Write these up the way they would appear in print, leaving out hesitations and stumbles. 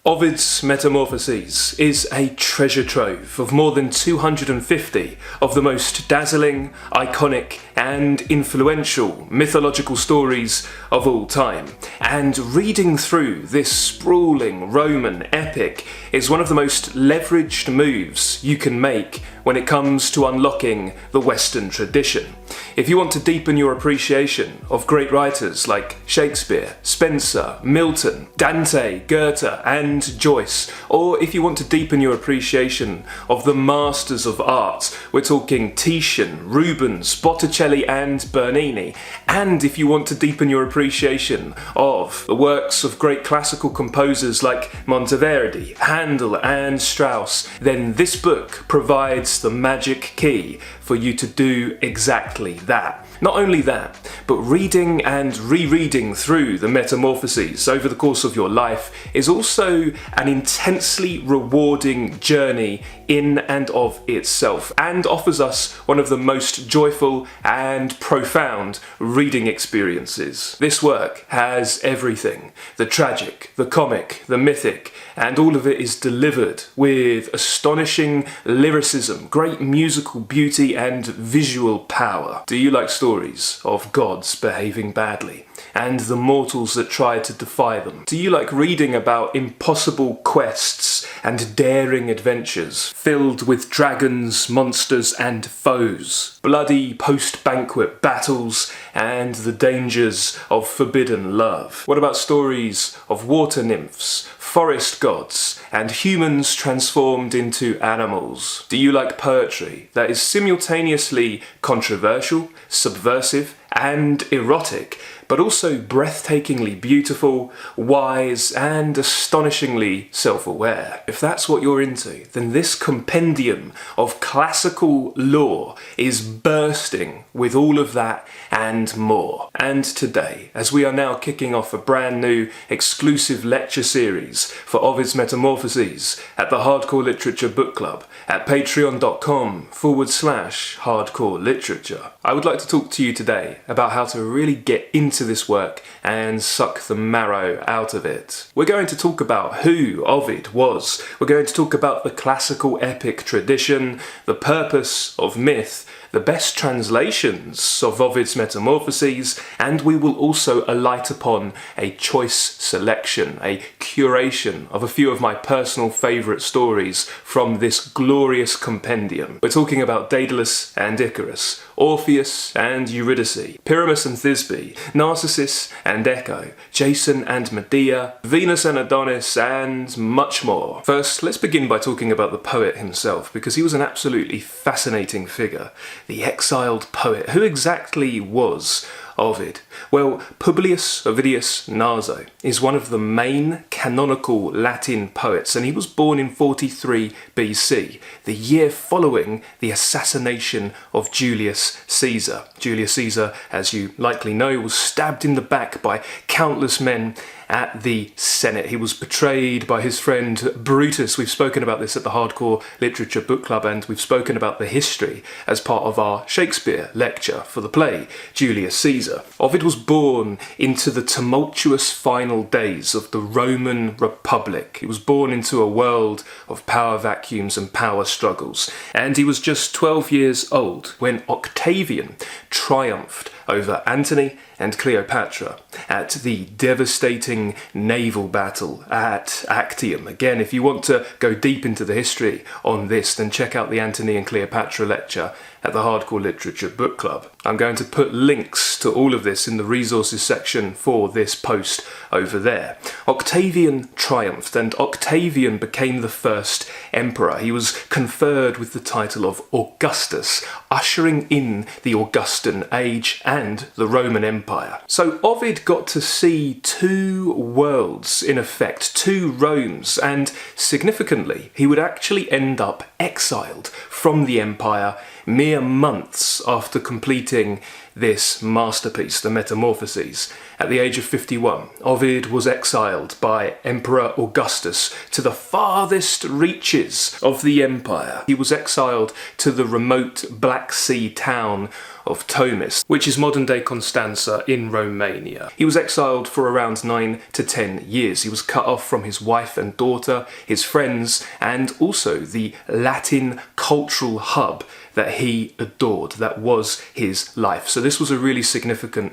Ovid's Metamorphoses is a treasure trove of more than 250 of the most dazzling, iconic and influential mythological stories of all time. And reading through this sprawling Roman epic is one of the most leveraged moves you can make when it comes to unlocking the Western tradition. If you want to deepen your appreciation of great writers like Shakespeare, Spenser, Milton, Dante, Goethe and Joyce, or if you want to deepen your appreciation of the masters of art, we're talking Titian, Rubens, Botticelli and Bernini, and if you want to deepen your appreciation of the works of great classical composers like Monteverdi, Handel and Strauss, then this book provides the magic key for you to do exactly that. Not only that, but reading and rereading through the Metamorphoses over the course of your life is also an intensely rewarding journey in and of itself, and offers us one of the most joyful and profound reading experiences. This work has everything: the tragic, the comic, the mythic, and all of it is delivered with astonishing lyricism, great musical beauty and visual power. Do you like stories of gods behaving badly and the mortals that try to defy them? Do you like reading about impossible quests and daring adventures filled with dragons, monsters and foes, bloody post-banquet battles and the dangers of forbidden love? What about stories of water nymphs, forest gods, and humans transformed into animals? Do you like poetry that is simultaneously controversial, subversive, and erotic, but also breathtakingly beautiful, wise, and astonishingly self-aware? If that's what you're into, then this compendium of classical lore is bursting with all of that and more. And today, as we are now kicking off a brand new exclusive lecture series for Ovid's Metamorphoses at the Hardcore Literature Book Club at patreon.com/hardcore literature, I would like to talk to you today about how to really get into this work and suck the marrow out of it. We're going to talk about who Ovid was. We're going to talk about the classical epic tradition, the purpose of myth, the best translations of Ovid's Metamorphoses, and we will also alight upon a choice selection, a curation of a few of my personal favourite stories from this glorious compendium. We're talking about Daedalus and Icarus, Orpheus and Eurydice, Pyramus and Thisbe, Narcissus and Echo, Jason and Medea, Venus and Adonis, and much more. First, let's begin by talking about the poet himself, because he was an absolutely fascinating figure. The exiled poet. Who exactly was Ovid? Well, Publius Ovidius Naso is one of the main canonical Latin poets, and he was born in 43 BC, the year following the assassination of Julius Caesar. Julius Caesar, as you likely know, was stabbed in the back by countless men at the Senate. He was betrayed by his friend Brutus. We've spoken about this at the Hardcore Literature Book Club, and we've spoken about the history as part of our Shakespeare lecture for the play Julius Caesar. Ovid was born into the tumultuous final days of the Roman Republic. He was born into a world of power vacuums and power struggles, and he was just 12 years old when Octavian triumphed over Antony and Cleopatra at the devastating naval battle at Actium. Again, if you want to go deep into the history on this, then check out the Antony and Cleopatra lecture at the Hardcore Literature Book Club. I'm going to put links to all of this in the resources section for this post over there. Octavian triumphed, and Octavian became the first emperor. He was conferred with the title of Augustus, ushering in the Augustan age and the Roman Empire. So Ovid got to see two worlds in effect, two Romes, and significantly, he would actually end up exiled from the empire mere months after completing this masterpiece, the Metamorphoses. At the age of 51, Ovid was exiled by Emperor Augustus to the farthest reaches of the empire. He was exiled to the remote Black Sea town of Tomis, which is modern-day Constanza in Romania. He was exiled for around 9 to 10 years. He was cut off from his wife and daughter, his friends, and also the Latin cultural hub that he adored, that was his life. So this was a really significant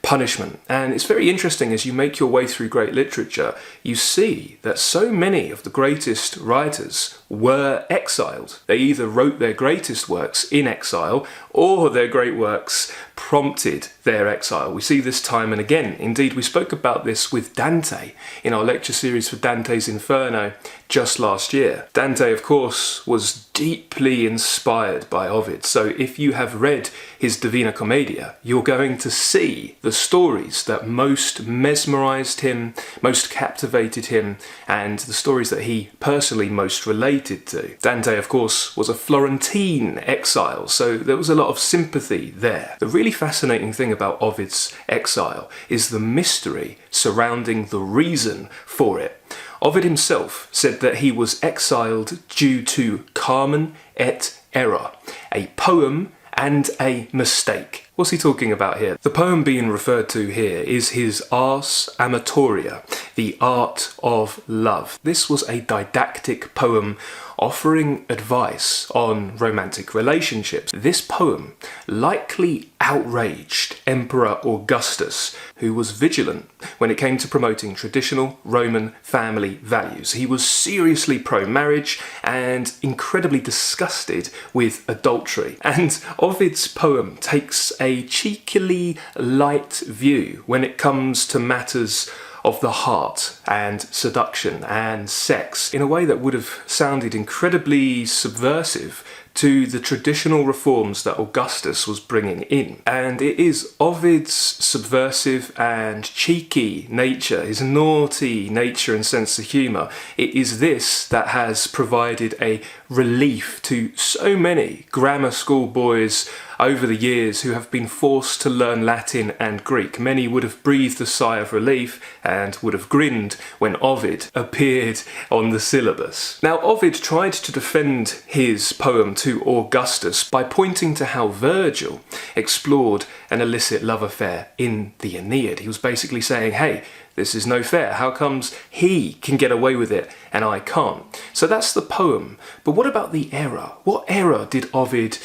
punishment. And it's very interesting, as you make your way through great literature, you see that so many of the greatest writers were exiled. They either wrote their greatest works in exile, or their great works prompted their exile. We see this time and again. Indeed, we spoke about this with Dante in our lecture series for Dante's Inferno just last year. Dante, of course, was deeply inspired by Ovid. So if you have read his Divina Commedia, you're going to see the stories that most mesmerized him, most captivated him, and the stories that he personally most related to. Dante, of course, was a Florentine exile, so there was a lot of sympathy there. The really fascinating thing about Ovid's exile is the mystery surrounding the reason for it. Ovid himself said that he was exiled due to Carmen et error, a poem and a mistake. What's he talking about here? The poem being referred to here is his Ars Amatoria, the art of love. This was a didactic poem offering advice on romantic relationships. This poem likely outraged Emperor Augustus, who was vigilant when it came to promoting traditional Roman family values. He was seriously pro-marriage and incredibly disgusted with adultery. And Ovid's poem takes a cheekily light view when it comes to matters of the heart and seduction and sex in a way that would have sounded incredibly subversive to the traditional reforms that Augustus was bringing in. And it is Ovid's subversive and cheeky nature, his naughty nature and sense of humour, it is this that has provided a relief to so many grammar school boys over the years who have been forced to learn Latin and Greek. Many would have breathed a sigh of relief and would have grinned when Ovid appeared on the syllabus. Now, Ovid tried to defend his poem to Augustus by pointing to how Virgil explored an illicit love affair in the Aeneid. He was basically saying, hey, this is no fair. How comes he can get away with it and I can't? So that's the poem. But what about the error? What error did Ovid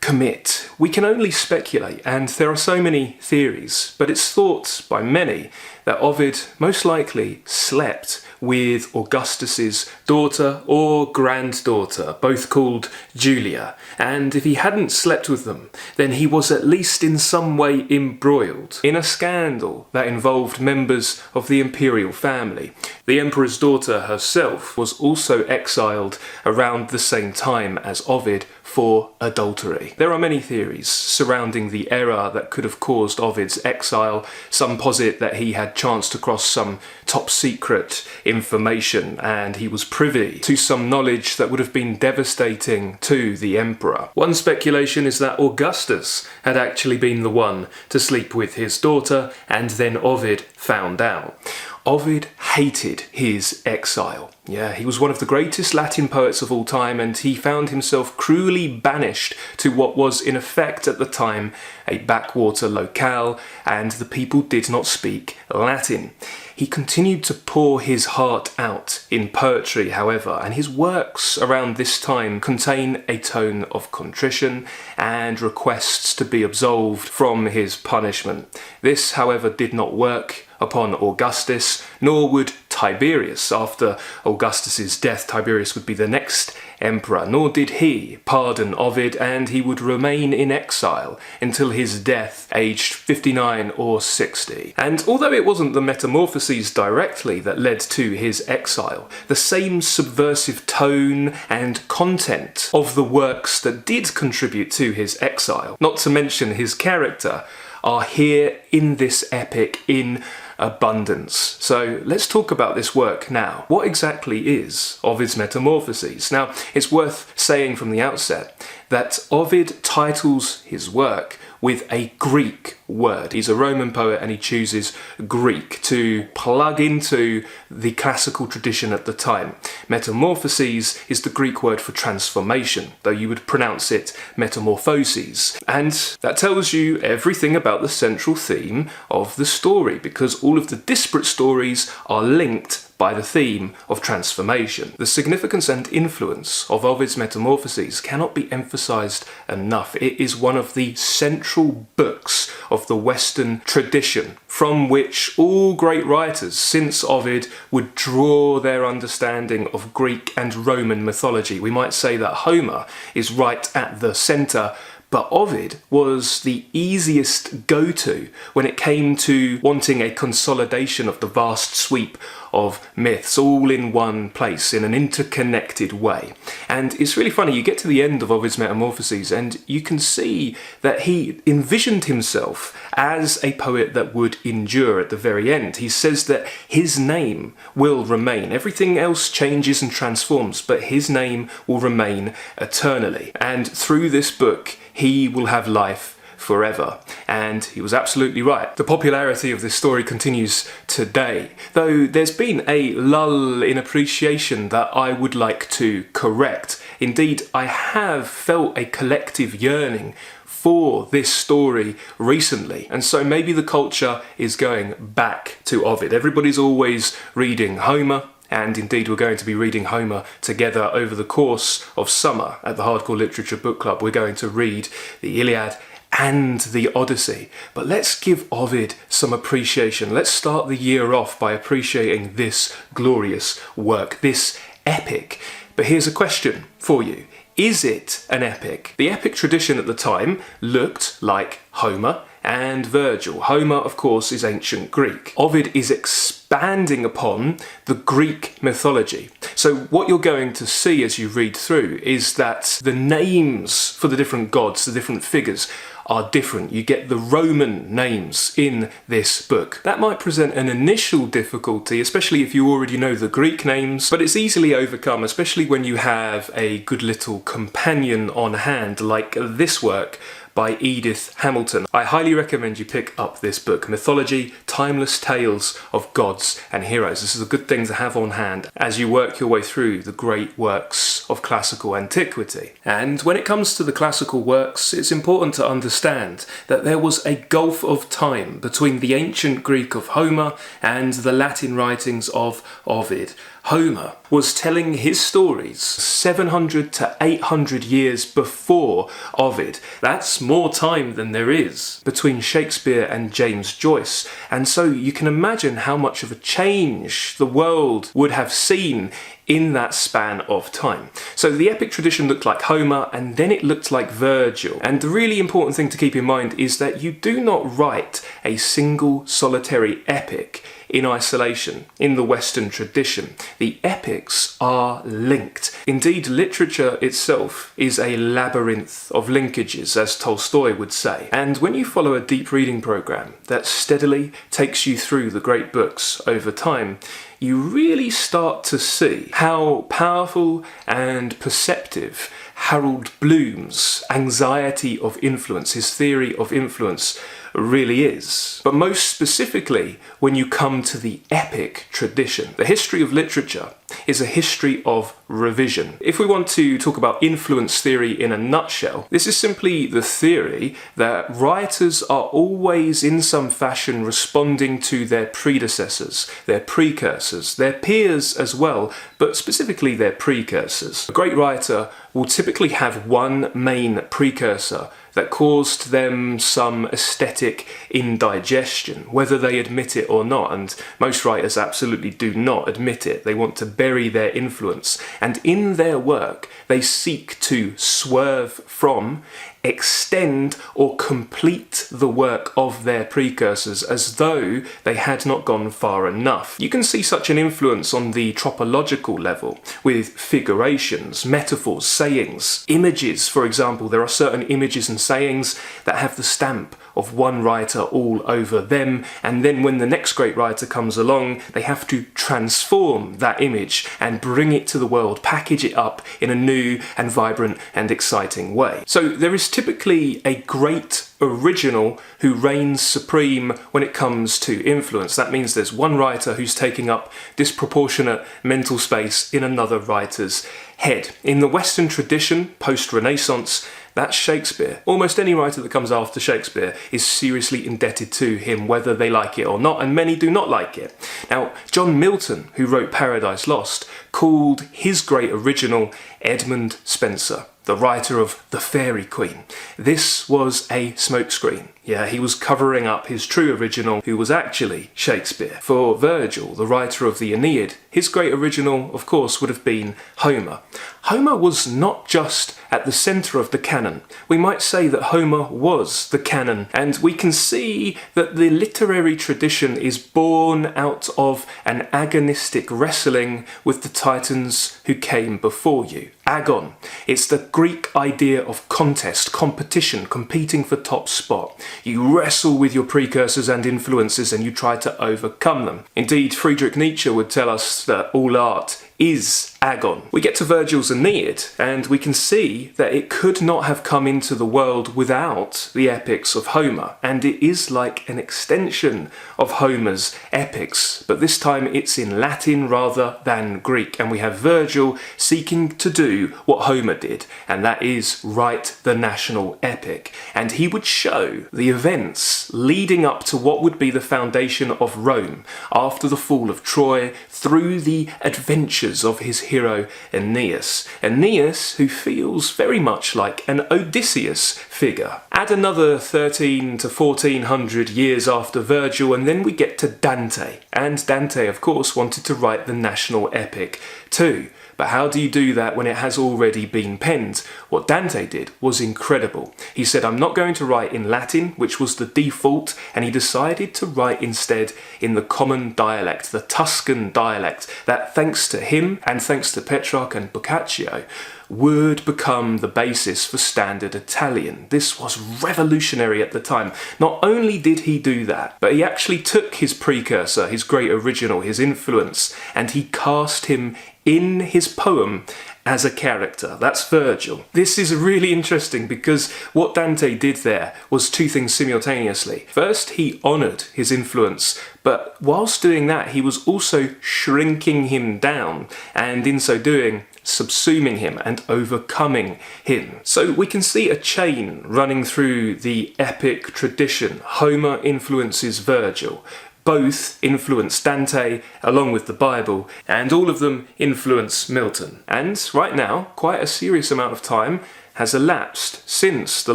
commit? We can only speculate, and there are so many theories, but it's thought by many that Ovid most likely slept with Augustus's daughter or granddaughter, both called Julia, and if he hadn't slept with them, then he was at least in some way embroiled in a scandal that involved members of the imperial family. The emperor's daughter herself was also exiled around the same time as Ovid for adultery. There are many theories surrounding the error that could have caused Ovid's exile. Some posit that he had chanced across some top secret information and he was privy to some knowledge that would have been devastating to the emperor. One speculation is that Augustus had actually been the one to sleep with his daughter and then Ovid found out. Ovid hated his exile. Yeah, he was one of the greatest Latin poets of all time, and he found himself cruelly banished to what was in effect at the time a backwater locale, and the people did not speak Latin. He continued to pour his heart out in poetry, however, and his works around this time contain a tone of contrition and requests to be absolved from his punishment. This, however, did not work upon Augustus, nor would Tiberius. After Augustus's death, Tiberius would be the next emperor, nor did he pardon Ovid, and he would remain in exile until his death, aged 59 or 60. And although it wasn't the Metamorphoses directly that led to his exile, the same subversive tone and content of the works that did contribute to his exile, not to mention his character, are here in this epic in abundance. So let's talk about this work now. What exactly is Ovid's Metamorphoses? Now, it's worth saying from the outset that Ovid titles his work with a Greek word. He's a Roman poet and he chooses Greek to plug into the classical tradition at the time. Metamorphoses is the Greek word for transformation, though you would pronounce it metamorphoses. And that tells you everything about the central theme of the story, because all of the disparate stories are linked by the theme of transformation. The significance and influence of Ovid's Metamorphoses cannot be emphasized enough. It is one of the central books of the Western tradition, from which all great writers since Ovid would draw their understanding of Greek and Roman mythology. We might say that Homer is right at the center, but Ovid was the easiest go-to when it came to wanting a consolidation of the vast sweep of myths all in one place in an interconnected way. And it's really funny, you get to the end of Ovid's Metamorphoses and you can see that he envisioned himself as a poet that would endure at the very end. He says that his name will remain. Everything else changes and transforms, but his name will remain eternally. And through this book, he will have life forever. And he was absolutely right. The popularity of this story continues today, though there's been a lull in appreciation that I would like to correct. Indeed, I have felt a collective yearning for this story recently, and so maybe the culture is going back to Ovid. Everybody's always reading Homer, and indeed we're going to be reading Homer together over the course of summer at the Hardcore Literature Book Club. We're going to read the Iliad and the Odyssey. But let's give Ovid some appreciation. Let's start the year off by appreciating this glorious work, this epic. But here's a question for you. Is it an epic? The epic tradition at the time looked like Homer and Virgil. Homer, of course, is ancient Greek. Ovid is expanding upon the Greek mythology. So what you're going to see as you read through is that the names for the different gods, the different figures, are different. You get the Roman names in this book. That might present an initial difficulty, especially if you already know the Greek names, but it's easily overcome, especially when you have a good little companion on hand like this work by Edith Hamilton. I highly recommend you pick up this book, Mythology, Timeless Tales of Gods and Heroes. This is a good thing to have on hand as you work your way through the great works of classical antiquity. And when it comes to the classical works, it's important to understand that there was a gulf of time between the ancient Greek of Homer and the Latin writings of Ovid. Homer was telling his stories 700 to 800 years before Ovid. That's more time than there is between Shakespeare and James Joyce. And so you can imagine how much of a change the world would have seen in that span of time. So the epic tradition looked like Homer, and then it looked like Virgil. And the really important thing to keep in mind is that you do not write a single solitary epic in isolation in the Western tradition. The epics are linked. Indeed, literature itself is a labyrinth of linkages, as Tolstoy would say. And when you follow a deep reading program that steadily takes you through the great books over time, you really start to see how powerful and perceptive Harold Bloom's anxiety of influence, his theory of influence, really is. But most specifically, when you come to the epic tradition, the history of literature is a history of revision. If we want to talk about influence theory in a nutshell, this is simply the theory that writers are always in some fashion responding to their predecessors, their precursors, their peers as well, but specifically their precursors. A great writer will typically have one main precursor that caused them some aesthetic indigestion, whether they admit it or not, and most writers absolutely do not admit it. They want to bury their influence, and in their work they seek to swerve from, extend or complete the work of their precursors as though they had not gone far enough. You can see such an influence on the tropological level with figurations, metaphors, sayings, images. For example, there are certain images and sayings that have the stamp of one writer all over them, and then when the next great writer comes along, they have to transform that image and bring it to the world, package it up in a new and vibrant and exciting way. So there is typically a great original who reigns supreme when it comes to influence. That means there's one writer who's taking up disproportionate mental space in another writer's head. In the Western tradition, post-Renaissance, that's Shakespeare. Almost any writer that comes after Shakespeare is seriously indebted to him, whether they like it or not, and many do not like it. Now, John Milton, who wrote Paradise Lost, called his great original Edmund Spenser, the writer of The Fairy Queen. This was a smokescreen. Yeah, he was covering up his true original, who was actually Shakespeare. For Virgil, the writer of the Aeneid, his great original, of course, would have been Homer. Homer was not just at the centre of the canon. We might say that Homer was the canon, and we can see that the literary tradition is born out of an agonistic wrestling with the titans who came before you. Agon. It's the Greek idea of contest, competition, competing for top spot. You wrestle with your precursors and influences and you try to overcome them. Indeed, Friedrich Nietzsche would tell us that all art is agon. We get to Virgil's Aeneid and we can see that it could not have come into the world without the epics of Homer, and it is like an extension of Homer's epics, but this time it's in Latin rather than Greek, and we have Virgil seeking to do what Homer did, and that is write the national epic, and he would show the events leading up to what would be the foundation of Rome after the fall of Troy through the adventures of his hero Aeneas. Aeneas, who feels very much like an Odysseus figure. Add another 13 to 1400 years after Virgil and then we get to Dante. And Dante, of course, wanted to write the national epic too. But how do you do that when it has already been penned? What Dante did was incredible. He said, I'm not going to write in Latin, which was the default, and he decided to write instead in the common dialect, the Tuscan dialect, that thanks to him and thanks to Petrarch and Boccaccio, would become the basis for standard Italian. This was revolutionary at the time. Not only did he do that, but he actually took his precursor, his great original, his influence, and he cast him in his poem as a character. That's Virgil. This is really interesting because what Dante did there was two things simultaneously. First, he honoured his influence, but whilst doing that, he was also shrinking him down, and in so doing, subsuming him and overcoming him. So we can see a chain running through the epic tradition. Homer influences Virgil. Both influence Dante along with the Bible, and all of them influence Milton. And right now, quite a serious amount of time has elapsed since the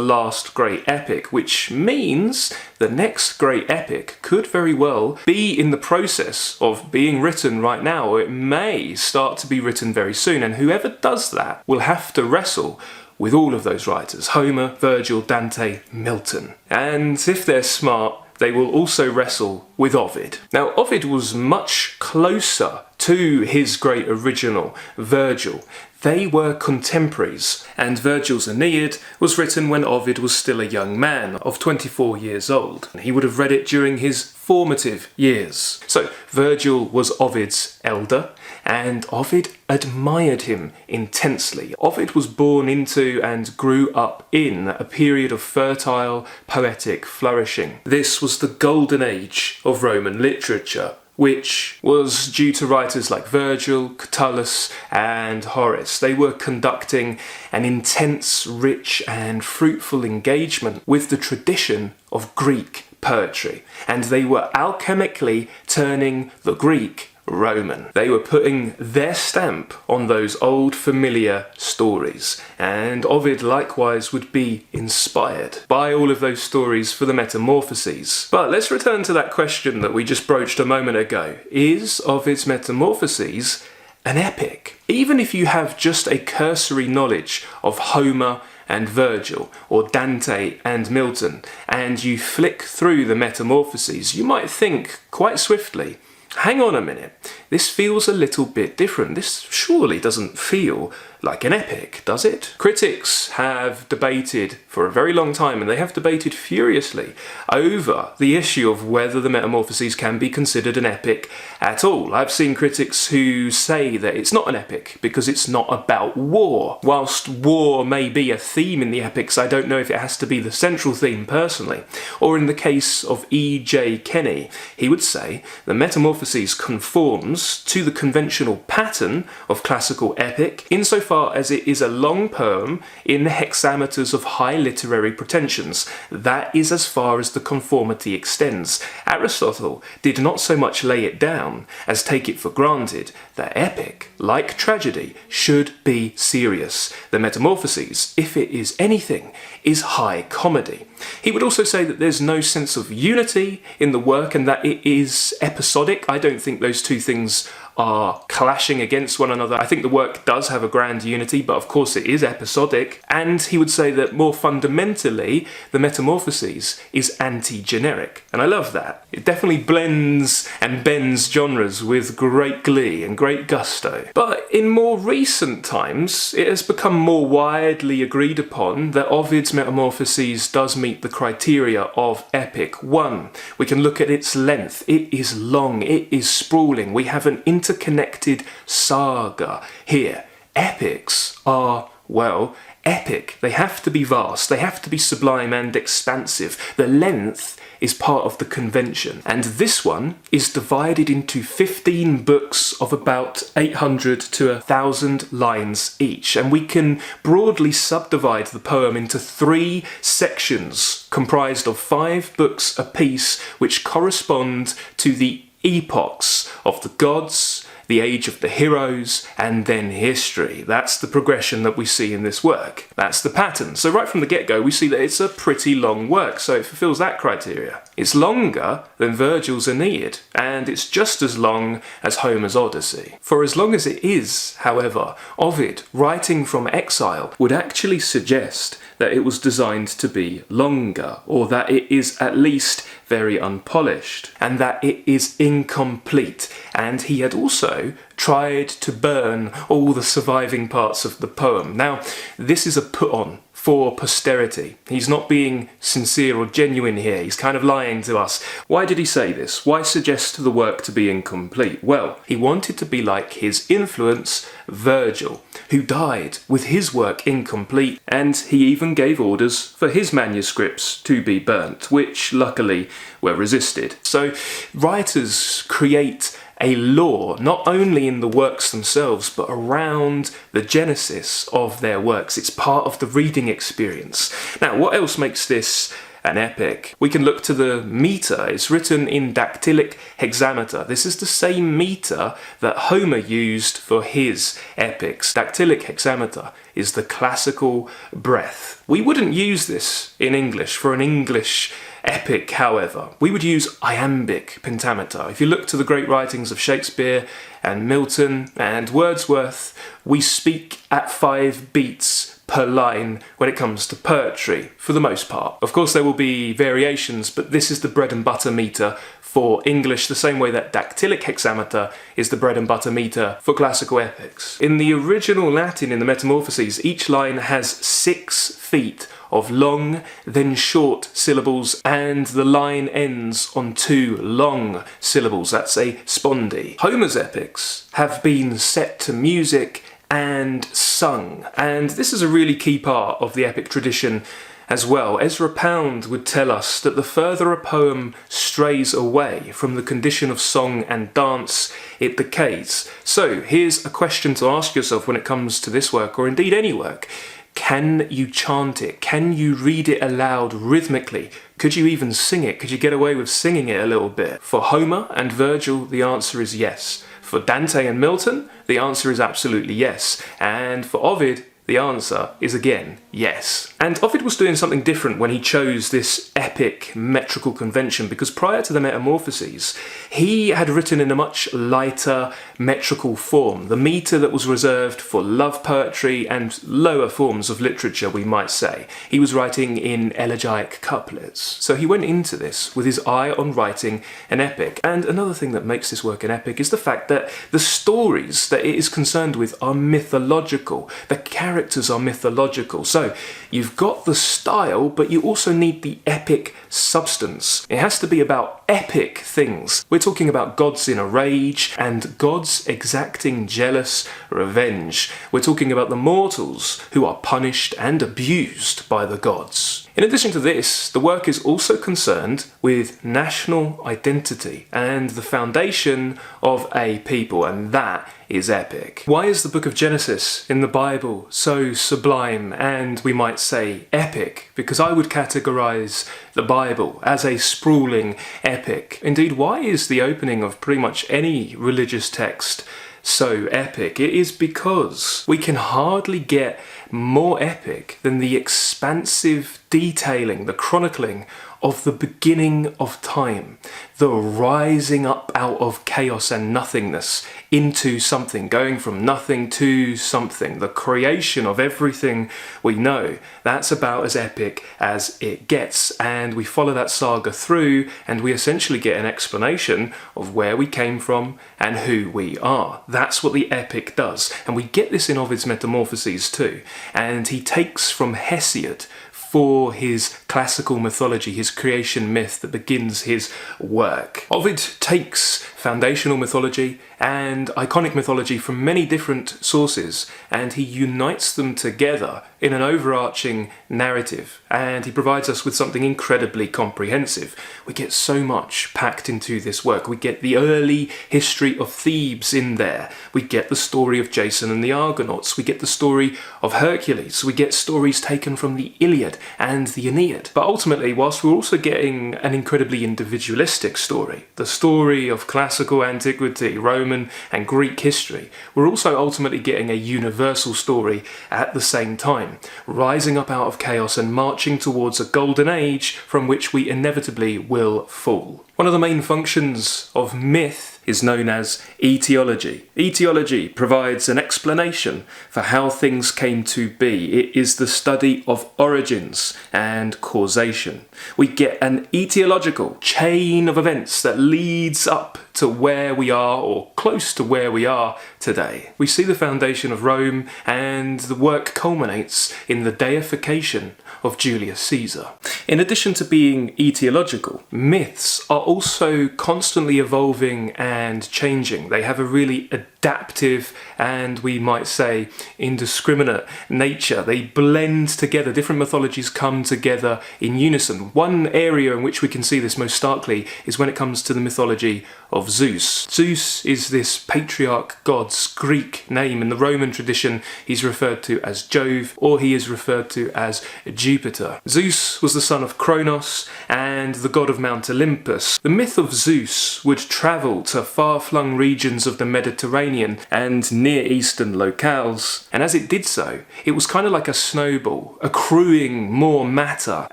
last great epic, which means the next great epic could very well be in the process of being written right now, or it may start to be written very soon, and whoever does that will have to wrestle with all of those writers: Homer, Virgil, Dante, Milton. And if they're smart, they will also wrestle with Ovid. Now, Ovid was much closer to his great original, Virgil. They were contemporaries, and Virgil's Aeneid was written when Ovid was still a young man of 24 years old. He would have read it during his formative years. So Virgil was Ovid's elder, and Ovid admired him intensely. Ovid was born into and grew up in a period of fertile, poetic flourishing. This was the golden age of Roman literature, which was due to writers like Virgil, Catullus, and Horace. They were conducting an intense, rich, and fruitful engagement with the tradition of Greek poetry, and they were alchemically turning the Greek Roman. They were putting their stamp on those old familiar stories, and Ovid likewise would be inspired by all of those stories for the Metamorphoses. But let's return to that question that we just broached a moment ago. Is Ovid's Metamorphoses an epic? Even if you have just a cursory knowledge of Homer and Virgil, or Dante and Milton, and you flick through the Metamorphoses, you might think quite swiftly, hang on a minute, this feels a little bit different. This surely doesn't feel like an epic, does it? Critics have debated for a very long time, and they have debated furiously over the issue of whether the Metamorphoses can be considered an epic at all. I've seen critics who say that it's not an epic because it's not about war. Whilst war may be a theme in the epics, I don't know if it has to be the central theme personally. Or in the case of E.J. Kenny, he would say the Metamorphoses conforms to the conventional pattern of classical epic insofar as it is a long poem in hexameters of high literary pretensions. That is as far as the conformity extends. Aristotle did not so much lay it down as take it for granted that epic, like tragedy, should be serious. The Metamorphoses, if it is anything, is high comedy. He would also say that there's no sense of unity in the work and that it is episodic. I don't think those two things are clashing against one another. I think the work does have a grand unity, but of course it is episodic. And he would say that more fundamentally, the Metamorphoses is anti-generic. And I love that. It definitely blends and bends genres with great glee and great gusto. But in more recent times, it has become more widely agreed upon that Ovid's Metamorphoses does meet the criteria of epic. One, we can look at its length. It is long, it is sprawling. We have an interconnected saga here. Epics are, well, epic. They have to be vast, they have to be sublime and expansive. The length is part of the convention. And this one is divided into 15 books of about 800 to 1,000 lines each. And we can broadly subdivide the poem into 3 sections comprised of 5 books apiece, which correspond to the epochs of the gods, the age of the heroes, and then history. That's the progression that we see in this work. That's the pattern. So right from the get-go, we see that it's a pretty long work, so it fulfills that criteria. It's longer than Virgil's Aeneid, and it's just as long as Homer's Odyssey. For as long as it is, however, Ovid, writing from exile, would actually suggest that it was designed to be longer, or that it is at least very unpolished, and that it is incomplete. And he had also tried to burn all the surviving parts of the poem. Now, this is a put-on for posterity. He's not being sincere or genuine here. He's kind of lying to us. Why did he say this? Why suggest the work to be incomplete? Well, he wanted to be like his influence, Virgil, who died with his work incomplete, and he even gave orders for his manuscripts to be burnt, which luckily were resisted. So writers create a lore, not only in the works themselves, but around the genesis of their works. It's part of the reading experience. Now, what else makes this an epic? We can look to the meter. It's written in dactylic hexameter. This is the same meter that Homer used for his epics. Dactylic hexameter is the classical breath. We wouldn't use this in English for an English epic, however. We would use iambic pentameter. If you look to the great writings of Shakespeare and Milton and Wordsworth, we speak at 5 beats per line when it comes to poetry, for the most part. Of course, there will be variations, but this is the bread and butter meter for English, the same way that dactylic hexameter is the bread and butter meter for classical epics. In the original Latin, in the Metamorphoses, each line has 6 feet of long, then short syllables, and the line ends on 2 long syllables. That's a spondee. Homer's epics have been set to music and sung, and this is a really key part of the epic tradition as well. Ezra Pound would tell us that the further a poem strays away from the condition of song and dance, it decays. So here's a question to ask yourself when it comes to this work, or indeed any work. Can you chant it? Can you read it aloud rhythmically? Could you even sing it? Could you get away with singing it a little bit? For Homer and Virgil, the answer is yes. For Dante and Milton, the answer is absolutely yes. And for Ovid, The answer is again, yes. And Ovid was doing something different when he chose this epic metrical convention, because prior to the Metamorphoses, he had written in a much lighter metrical form, the metre that was reserved for love poetry and lower forms of literature, we might say. He was writing in elegiac couplets. So he went into this with his eye on writing an epic. And another thing that makes this work an epic is the fact that the stories that it is concerned with are mythological. The characters are mythological. So you've got the style, but you also need the epic substance. It has to be about epic things. We're talking about gods in a rage and gods exacting jealous revenge. We're talking about the mortals who are punished and abused by the gods. In addition to this, the work is also concerned with national identity and the foundation of a people, and that is epic. Why is the book of Genesis in the Bible so sublime and, we might say, epic? Because I would categorize the Bible as a sprawling epic. Indeed, why is the opening of pretty much any religious text so epic? It is because we can hardly get more epic than the expansive detailing, the chronicling of the beginning of time, the rising up out of chaos and nothingness into something, going from nothing to something, the creation of everything we know. That's about as epic as it gets, and we follow that saga through and we essentially get an explanation of where we came from and who we are. That's what the epic does, and we get this in Ovid's Metamorphoses too, and he takes from Hesiod for his classical mythology, his creation myth that begins his work. Ovid takes foundational mythology and iconic mythology from many different sources, and he unites them together in an overarching narrative, and he provides us with something incredibly comprehensive. We get so much packed into this work. We get the early history of Thebes in there. We get the story of Jason and the Argonauts. We get the story of Hercules. We get stories taken from the Iliad and the Aeneid. But ultimately, whilst we're also getting an incredibly individualistic story, the story of classical antiquity, Roman and Greek history, we're also ultimately getting a universal story at the same time, rising up out of chaos and marching towards a golden age from which we inevitably will fall. One of the main functions of myth is known as etiology. Etiology provides an explanation for how things came to be. It is the study of origins and causation. We get an etiological chain of events that leads up to where we are, or close to where we are today. We see the foundation of Rome, and the work culminates in the deification of Julius Caesar. In addition to being etiological, myths are also constantly evolving and changing. They have a really adaptive and, we might say, indiscriminate nature. They blend together. Different mythologies come together in unison. One area in which we can see this most starkly is when it comes to the mythology of Zeus. Zeus is this patriarch god's Greek name. In the Roman tradition, he's referred to as Jove, or he is referred to as Jupiter. Zeus was the son of Kronos and the god of Mount Olympus. The myth of Zeus would travel to far-flung regions of the Mediterranean and Near Eastern locales, and as it did so, it was kind of like a snowball, accruing more matter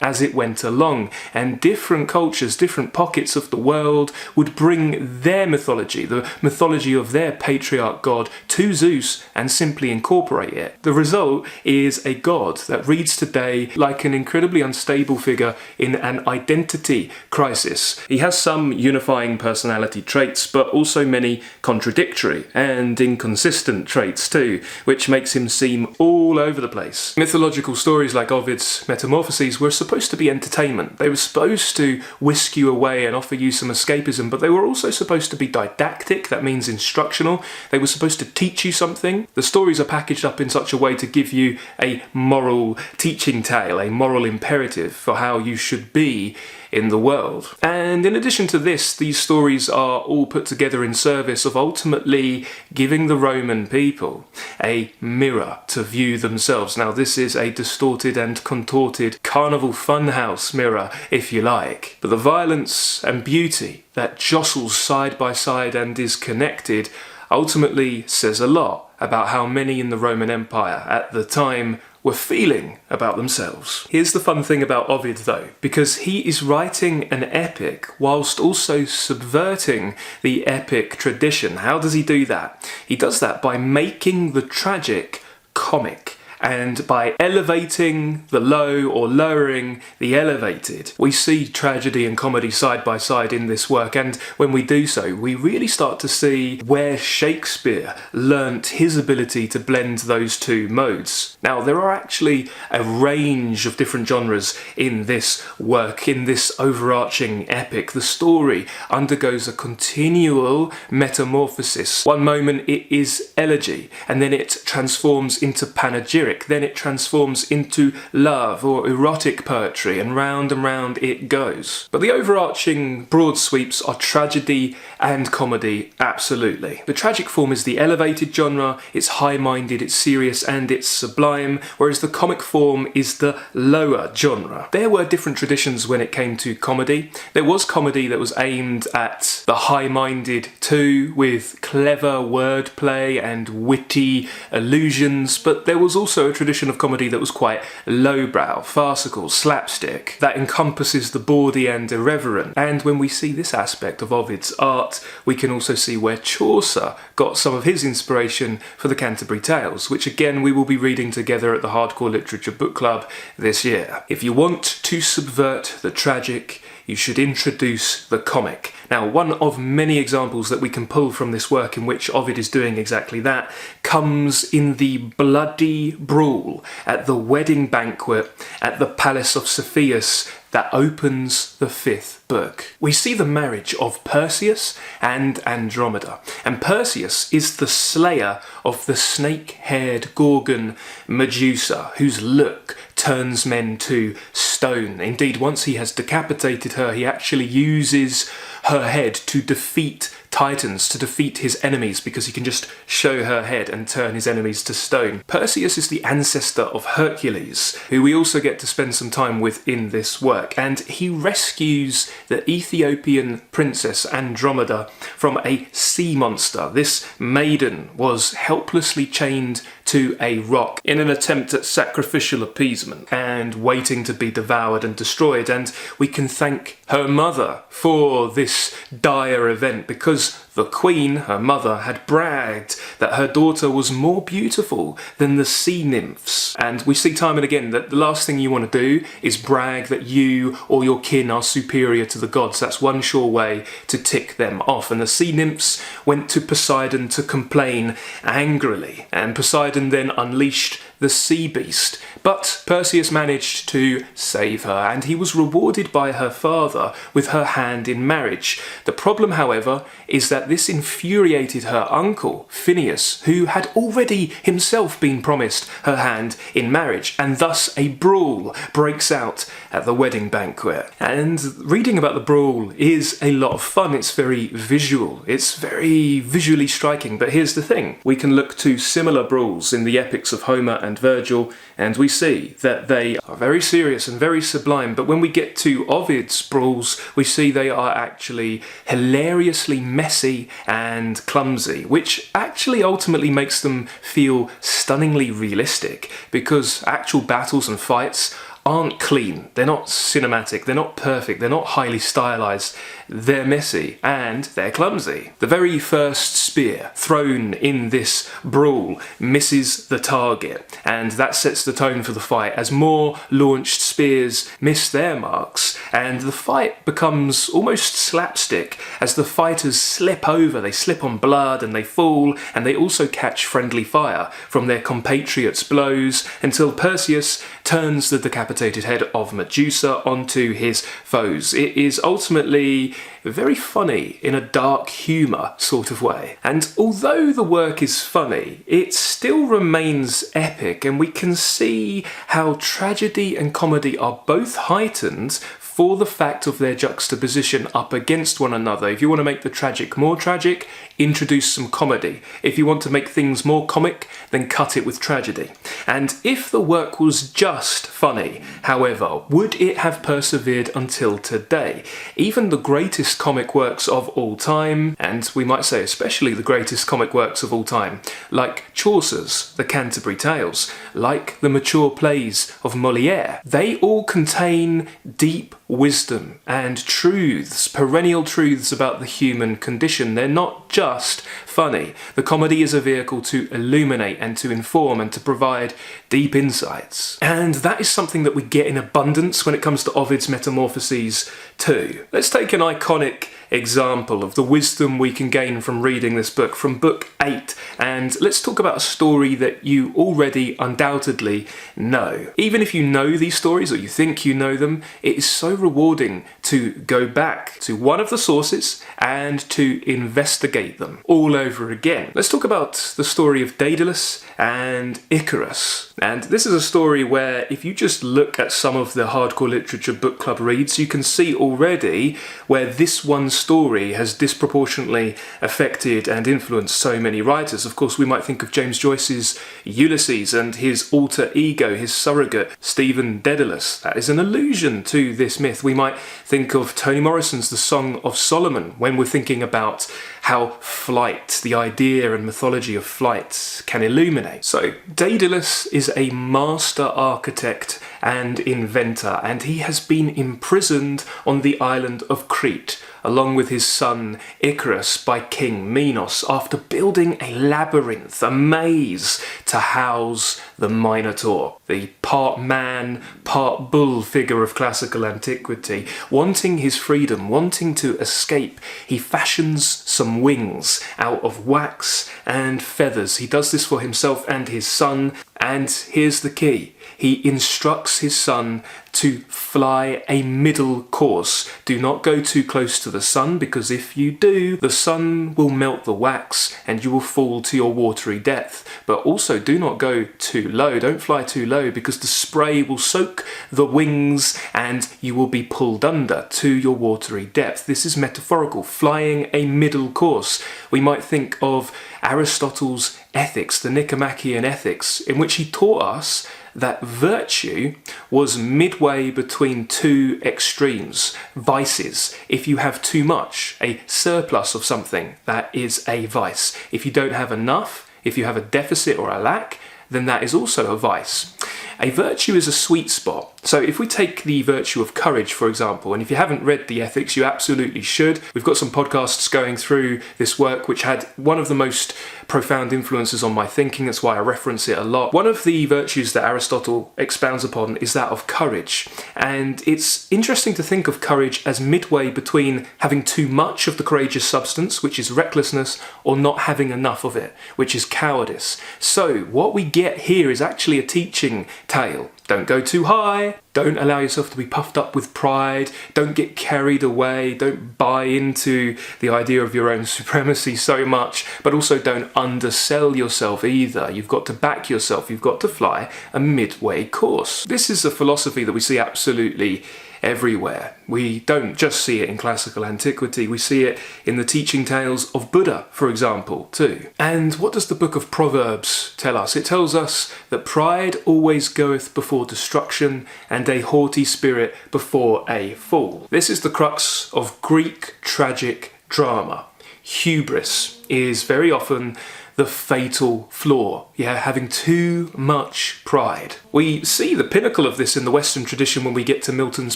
as it went along, and different cultures, different pockets of the world would bring their mythology, the mythology of their patriarch god, to Zeus and simply incorporate it. The result is a god that reads today like an incredibly unstable figure in an identity crisis. He has some unifying personality traits, but also many contradictory and inconsistent traits too, which makes him seem all over the place. Mythological stories like Ovid's Metamorphoses were supposed to be entertainment. They were supposed to whisk you away and offer you some escapism, but they were also supposed to be didactic, that means instructional. They were supposed to teach you something. The stories are packaged up in such a way to give you a moral teaching tale, a moral imperative for how you should be in the world. And in addition to this, these stories are all put together in service of ultimately giving the Roman people a mirror to view themselves. Now, this is a distorted and contorted carnival funhouse mirror, if you like. But the violence and beauty that jostles side by side and is connected ultimately says a lot about how many in the Roman Empire at the time were feeling about themselves. Here's the fun thing about Ovid though, because he is writing an epic whilst also subverting the epic tradition. How does he do that? He does that by making the tragic comic, and by elevating the low or lowering the elevated. We see tragedy and comedy side by side in this work, and when we do so, we really start to see where Shakespeare learnt his ability to blend those two modes. Now, there are actually a range of different genres in this work, in this overarching epic. The story undergoes a continual metamorphosis. One moment it is elegy, and then it transforms into panegyric. Then it transforms into love or erotic poetry, and round it goes. But the overarching broad sweeps are tragedy and comedy, absolutely. The tragic form is the elevated genre, it's high-minded, it's serious, and it's sublime, whereas the comic form is the lower genre. There were different traditions when it came to comedy. There was comedy that was aimed at the high-minded too, with clever wordplay and witty allusions, but there was also a tradition of comedy that was quite lowbrow, farcical, slapstick, that encompasses the bawdy and irreverent. And when we see this aspect of Ovid's art, we can also see where Chaucer got some of his inspiration for the Canterbury Tales, which again we will be reading together at the Hardcore Literature Book Club this year. If you want to subvert the tragic, you should introduce the comic. Now, one of many examples that we can pull from this work in which Ovid is doing exactly that comes in the bloody brawl at the wedding banquet at the Palace of Cepheus that opens the 5th book. We see the marriage of Perseus and Andromeda, and Perseus is the slayer of the snake-haired Gorgon Medusa, whose look turns men to stone. Indeed, once he has decapitated her, he actually uses her head to defeat Titans, to defeat his enemies, because he can just show her head and turn his enemies to stone. Perseus is the ancestor of Hercules, who we also get to spend some time with in this work, and he rescues the Ethiopian princess Andromeda from a sea monster. This maiden was helplessly chained to a rock in an attempt at sacrificial appeasement and waiting to be devoured and destroyed, and we can thank her mother for this dire event, because the queen, her mother, had bragged that her daughter was more beautiful than the sea nymphs. And we see time and again that the last thing you want to do is brag that you or your kin are superior to the gods. That's one sure way to tick them off. And the sea nymphs went to Poseidon to complain angrily, and Poseidon then unleashed the sea beast. But Perseus managed to save her, and he was rewarded by her father with her hand in marriage. The problem, however, is that this infuriated her uncle, Phineus, who had already himself been promised her hand in marriage, and thus a brawl breaks out at the wedding banquet. And reading about the brawl is a lot of fun. It's very visual, it's very visually striking, but here's the thing. We can look to similar brawls in the epics of Homer and Virgil, and we see that they are very serious and very sublime, but when we get to Ovid's brawls, we see they are actually hilariously messy and clumsy, which actually ultimately makes them feel stunningly realistic, because actual battles and fights aren't clean, they're not cinematic, they're not perfect, they're not highly stylized, they're messy and they're clumsy. The very first spear thrown in this brawl misses the target, and that sets the tone for the fight as more launched spears miss their marks, and the fight becomes almost slapstick as the fighters slip over, they slip on blood and they fall, and they also catch friendly fire from their compatriots' blows until Perseus turns the decapitated head of Medusa onto his foes. It is ultimately very funny in a dark humour sort of way. And although the work is funny, it still remains epic, and we can see how tragedy and comedy are both heightened for the fact of their juxtaposition up against one another. If you want to make the tragic more tragic, introduce some comedy. If you want to make things more comic, then cut it with tragedy. And if the work was just funny, however, would it have persevered until today? Even the greatest comic works of all time, and we might say especially the greatest comic works of all time, like Chaucer's The Canterbury Tales, like the mature plays of Molière, they all contain deep wisdom and truths, perennial truths about the human condition. They're not just funny. The comedy is a vehicle to illuminate and to inform and to provide deep insights. And that is something that we get in abundance when it comes to Ovid's Metamorphoses too. Let's take an iconic example of the wisdom we can gain from reading this book, from book 8, and let's talk about a story that you already undoubtedly know. Even if you know these stories or you think you know them, it is so rewarding to go back to one of the sources and to investigate them all over again. Let's talk about the story of Daedalus and Icarus. And this is a story where if you just look at some of the hardcore literature book club reads, you can see already where this one story has disproportionately affected and influenced so many writers. Of course, we might think of James Joyce's Ulysses and his alter ego, his surrogate, Stephen Daedalus. That is an allusion to this myth. We might think of Toni Morrison's The Song of Solomon when we're thinking about how flight, the idea and mythology of flight, can illuminate. So Daedalus is a master architect and inventor, and he has been imprisoned on the island of Crete along with his son Icarus by King Minos after building a labyrinth, a maze, to house the Minotaur, the part man, part bull figure of classical antiquity. Wanting his freedom, wanting to escape, he fashions some wings out of wax and feathers. He does this for himself and his son, and here's the key. He instructs his son to fly a middle course. Do not go too close to the sun, because if you do, the sun will melt the wax and you will fall to your watery death. But also do not go too low. Don't fly too low, because the spray will soak the wings and you will be pulled under to your watery depth. This is metaphorical, flying a middle course. We might think of Aristotle's Ethics, the Nicomachean Ethics, in which he taught us that virtue was midway between two extremes, vices. If you have too much, a surplus of something, that is a vice. If you don't have enough, if you have a deficit or a lack, then that is also a vice. A virtue is a sweet spot. So if we take the virtue of courage, for example, and if you haven't read the Ethics, you absolutely should. We've got some podcasts going through this work which had one of the most profound influences on my thinking. That's why I reference it a lot. One of the virtues that Aristotle expounds upon is that of courage. And it's interesting to think of courage as midway between having too much of the courageous substance, which is recklessness, or not having enough of it, which is cowardice. So what we get here is actually a teaching tale. Don't go too high, don't allow yourself to be puffed up with pride, don't get carried away, don't buy into the idea of your own supremacy so much, but also don't undersell yourself either. You've got to back yourself, you've got to fly a midway course. This is a philosophy that we see absolutely everywhere. We don't just see it in classical antiquity, we see it in the teaching tales of Buddha, for example, too. And what does the book of Proverbs tell us? It tells us that pride always goeth before destruction, and a haughty spirit before a fall. This is the crux of Greek tragic drama. Hubris is very often the fatal flaw, having too much pride. We see the pinnacle of this in the Western tradition when we get to Milton's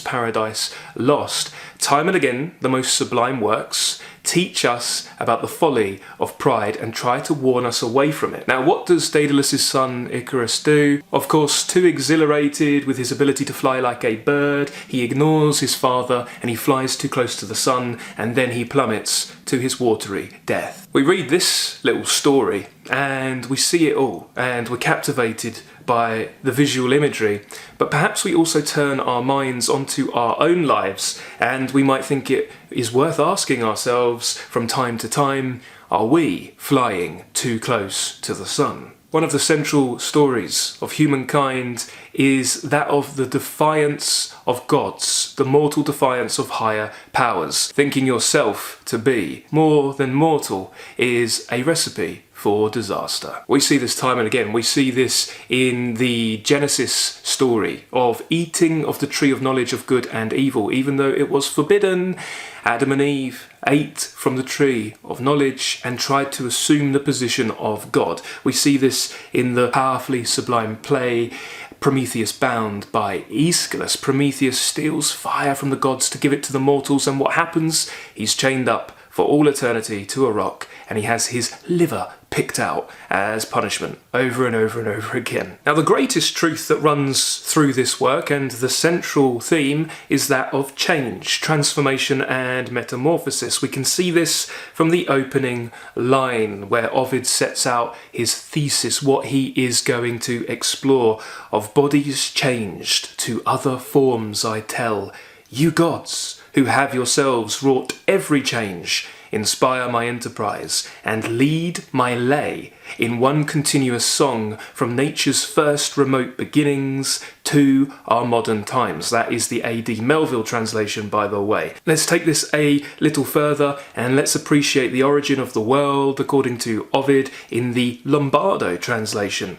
Paradise Lost. Time and again, the most sublime works teach us about the folly of pride and try to warn us away from it. Now, what does Daedalus' son Icarus do? Of course, too exhilarated with his ability to fly like a bird, he ignores his father and he flies too close to the sun, and then he plummets to his watery death. We read this little story and we see it all, and we're captivated by the visual imagery, but perhaps we also turn our minds onto our own lives, and we might think it is worth asking ourselves from time to time, are we flying too close to the sun? One of the central stories of humankind is that of the defiance of gods, the mortal defiance of higher powers. Thinking yourself to be more than mortal is a recipe for disaster. We see this time and again. We see this in the Genesis story of eating of the tree of knowledge of good and evil. Even though it was forbidden, Adam and Eve ate from the tree of knowledge and tried to assume the position of God. We see this in the powerfully sublime play Prometheus Bound by Aeschylus. Prometheus steals fire from the gods to give it to the mortals, and what happens? He's chained up for all eternity to a rock, and he has his liver picked out as punishment over and over and over again. Now, the greatest truth that runs through this work, and the central theme, is that of change, transformation and metamorphosis. We can see this from the opening line where Ovid sets out his thesis, what he is going to explore. Of bodies changed to other forms I tell, you gods, who have yourselves wrought every change, inspire my enterprise, and lead my lay in one continuous song from nature's first remote beginnings to our modern times. That is the A.D. Melville translation, by the way. Let's take this a little further and let's appreciate the origin of the world according to Ovid in the Lombardo translation.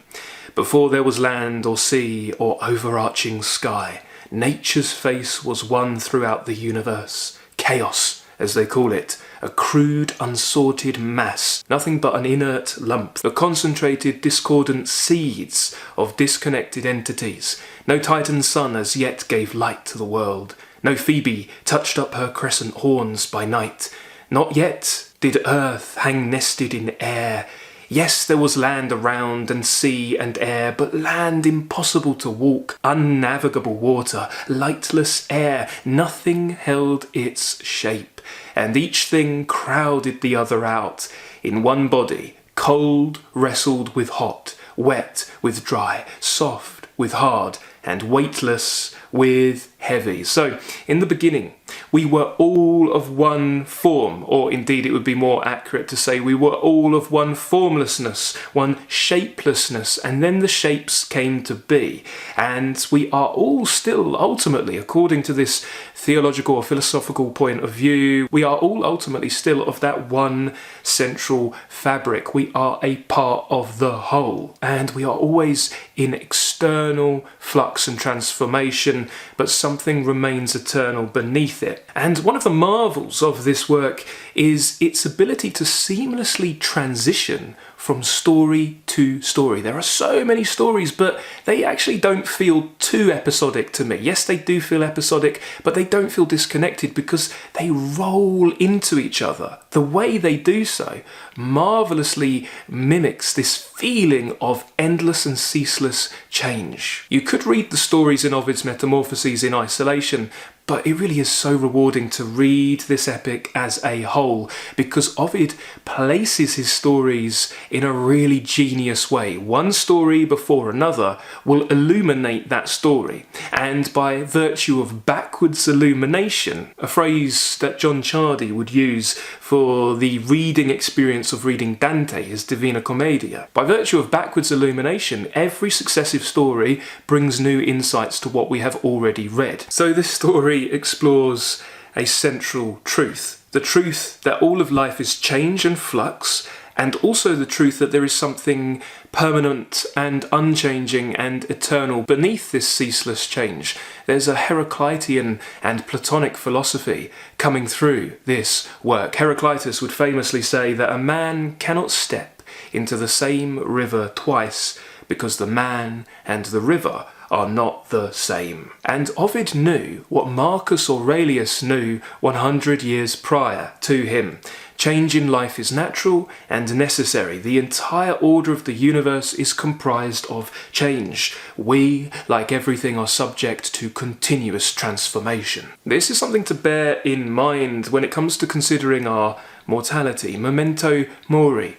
Before there was land or sea or overarching sky, nature's face was one throughout the universe. Chaos, as they call it, a crude, unsorted mass, nothing but an inert lump, the concentrated, discordant seeds of disconnected entities. No Titan sun as yet gave light to the world. No Phoebe touched up her crescent horns by night. Not yet did earth hang nested in air. Yes, there was land around, and sea and air, but land impossible to walk, unnavigable water, lightless air, nothing held its shape, and each thing crowded the other out. In one body, cold wrestled with hot, wet with dry, soft with hard, and weightless with heavy. So, in the beginning, we were all of one form, or indeed it would be more accurate to say we were all of one formlessness, one shapelessness, and then the shapes came to be. And we are all still ultimately, according to this theological or philosophical point of view, we are all ultimately still of that one central fabric. We are a part of the whole, and we are always in external flux and transformation, but something remains eternal beneath it. And one of the marvels of this work is its ability to seamlessly transition from story to story. There are so many stories, but they actually don't feel too episodic to me. Yes, they do feel episodic, but they don't feel disconnected because they roll into each other. The way they do so marvelously mimics this feeling of endless and ceaseless change. You could read the stories in Ovid's Metamorphoses in isolation, but it really is so rewarding to read this epic as a whole, because Ovid places his stories in a really genius way. One story before another will illuminate that story, and by virtue of backwards illumination, a phrase that John Chardy would use for the reading experience of reading Dante, his Divina Commedia. By virtue of backwards illumination, every successive story brings new insights to what we have already read. So this story explores a central truth. The truth that all of life is change and flux, and also the truth that there is something permanent and unchanging and eternal beneath this ceaseless change. There's a Heraclitean and Platonic philosophy coming through this work. Heraclitus would famously say that a man cannot step into the same river twice because the man and the river are not the same. And Ovid knew what Marcus Aurelius knew 100 years prior to him. Change in life is natural and necessary. The entire order of the universe is comprised of change. We, like everything, are subject to continuous transformation. This is something to bear in mind when it comes to considering our mortality. Memento mori.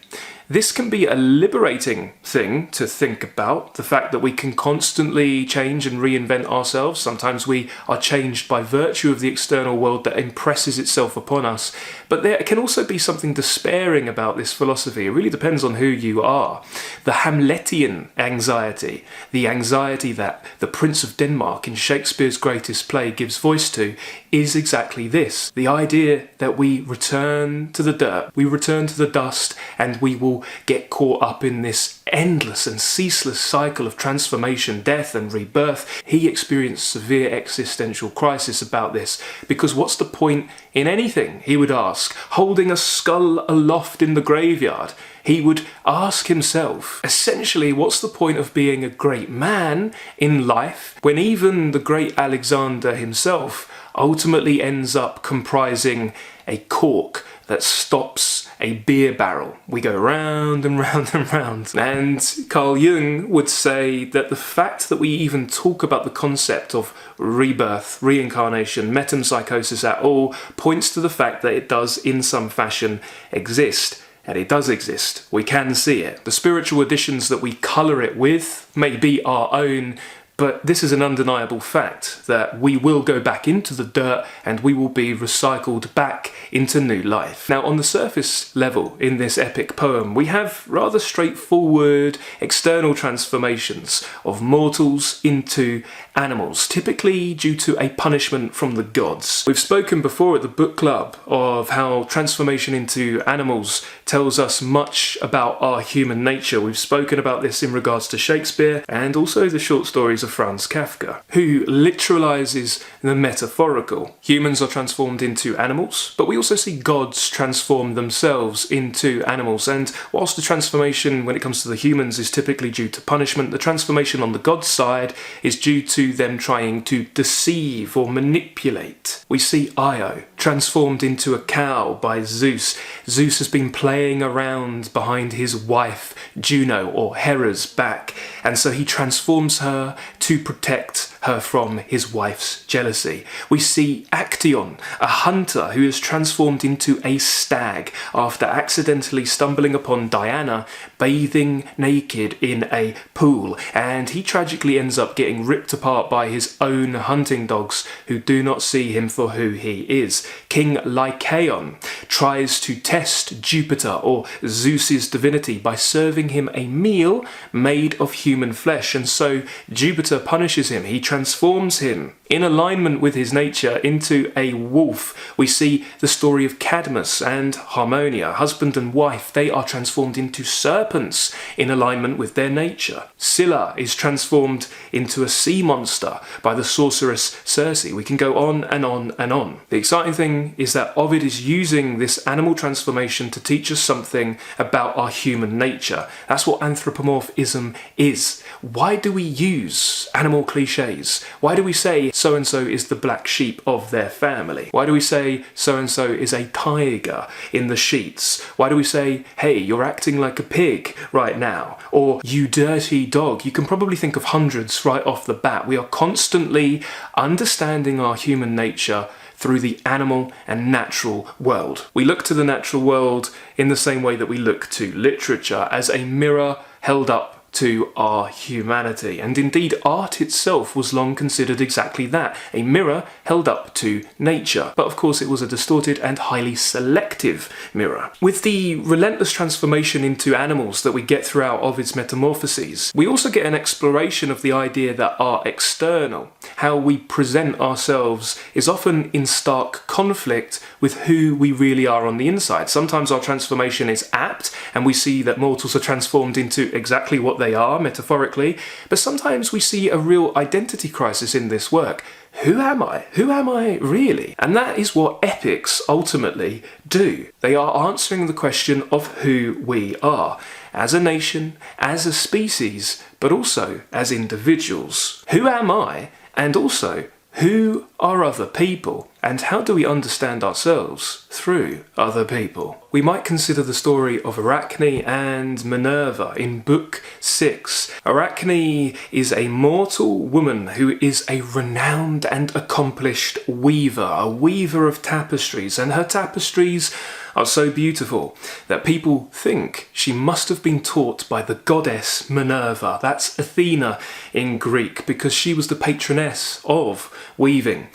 This can be a liberating thing to think about, the fact that we can constantly change and reinvent ourselves. Sometimes we are changed by virtue of the external world that impresses itself upon us. But there can also be something despairing about this philosophy. It really depends on who you are. The Hamletian anxiety, the anxiety that the Prince of Denmark in Shakespeare's greatest play gives voice to, is exactly this. The idea that we return to the dirt, we return to the dust, and we will get caught up in this endless and ceaseless cycle of transformation, death and rebirth. He experienced severe existential crisis about this, because what's the point in anything, he would ask, holding a skull aloft in the graveyard? He would ask himself, essentially, what's the point of being a great man in life when even the great Alexander himself ultimately ends up comprising a cork that stops a beer barrel? We go round and round and round. And Carl Jung would say that the fact that we even talk about the concept of rebirth, reincarnation, metempsychosis at all points to the fact that it does in some fashion exist. And it does exist. We can see it. The spiritual additions that we colour it with may be our own, but this is an undeniable fact that we will go back into the dirt and we will be recycled back into new life. Now, on the surface level in this epic poem, we have rather straightforward external transformations of mortals into animals, typically due to a punishment from the gods. We've spoken before at the book club of how transformation into animals tells us much about our human nature. We've spoken about this in regards to Shakespeare and also the short stories of Franz Kafka, who literalizes the metaphorical. Humans are transformed into animals, but we also see gods transform themselves into animals. And whilst the transformation when it comes to the humans is typically due to punishment, the transformation on the god's side is due to them trying to deceive or manipulate. We see Io transformed into a cow by Zeus. Zeus has been playing around behind his wife Juno, or Hera's, back, and so he transforms her to protect her from his wife's jealousy. We see Actaeon, a hunter who is transformed into a stag after accidentally stumbling upon Diana bathing naked in a pool, and he tragically ends up getting ripped apart by his own hunting dogs, who do not see him for who he is. King Lycaon tries to test Jupiter, or Zeus's divinity, by serving him a meal made of human flesh, and so Jupiter punishes him. He transforms him in alignment with his nature into a wolf. We see the story of Cadmus and Harmonia, husband and wife. They are transformed into serpents in alignment with their nature. Scylla is transformed into a sea monster by the sorceress Circe. We can go on and on and on. The exciting thing is that Ovid is using this animal transformation to teach us something about our human nature. That's what anthropomorphism is. Why do we use animal cliches? Why do we say so-and-so is the black sheep of their family? Why do we say so-and-so is a tiger in the sheets? Why do we say, hey, you're acting like a pig right now? Or, you dirty dog? You can probably think of hundreds right off the bat. We are constantly understanding our human nature through the animal and natural world. We look to the natural world in the same way that we look to literature, as a mirror held up to our humanity. And indeed, art itself was long considered exactly that, a mirror held up to nature. But of course, it was a distorted and highly selective mirror. With the relentless transformation into animals that we get throughout Ovid's Metamorphoses, we also get an exploration of the idea that our external, how we present ourselves, is often in stark conflict with who we really are on the inside. Sometimes our transformation is apt, and we see that mortals are transformed into exactly what they are, metaphorically, but sometimes we see a real identity crisis in this work. Who am I? Who am I really? And that is what epics ultimately do. They are answering the question of who we are, as a nation, as a species, but also as individuals. Who am I? And also, who are other people? And how do we understand ourselves through other people? We might consider the story of Arachne and Minerva in Book 6. Arachne is a mortal woman who is a renowned and accomplished weaver, a weaver of tapestries, and her tapestries are so beautiful that people think she must have been taught by the goddess Minerva. That's Athena in Greek, because she was the patroness of weaving.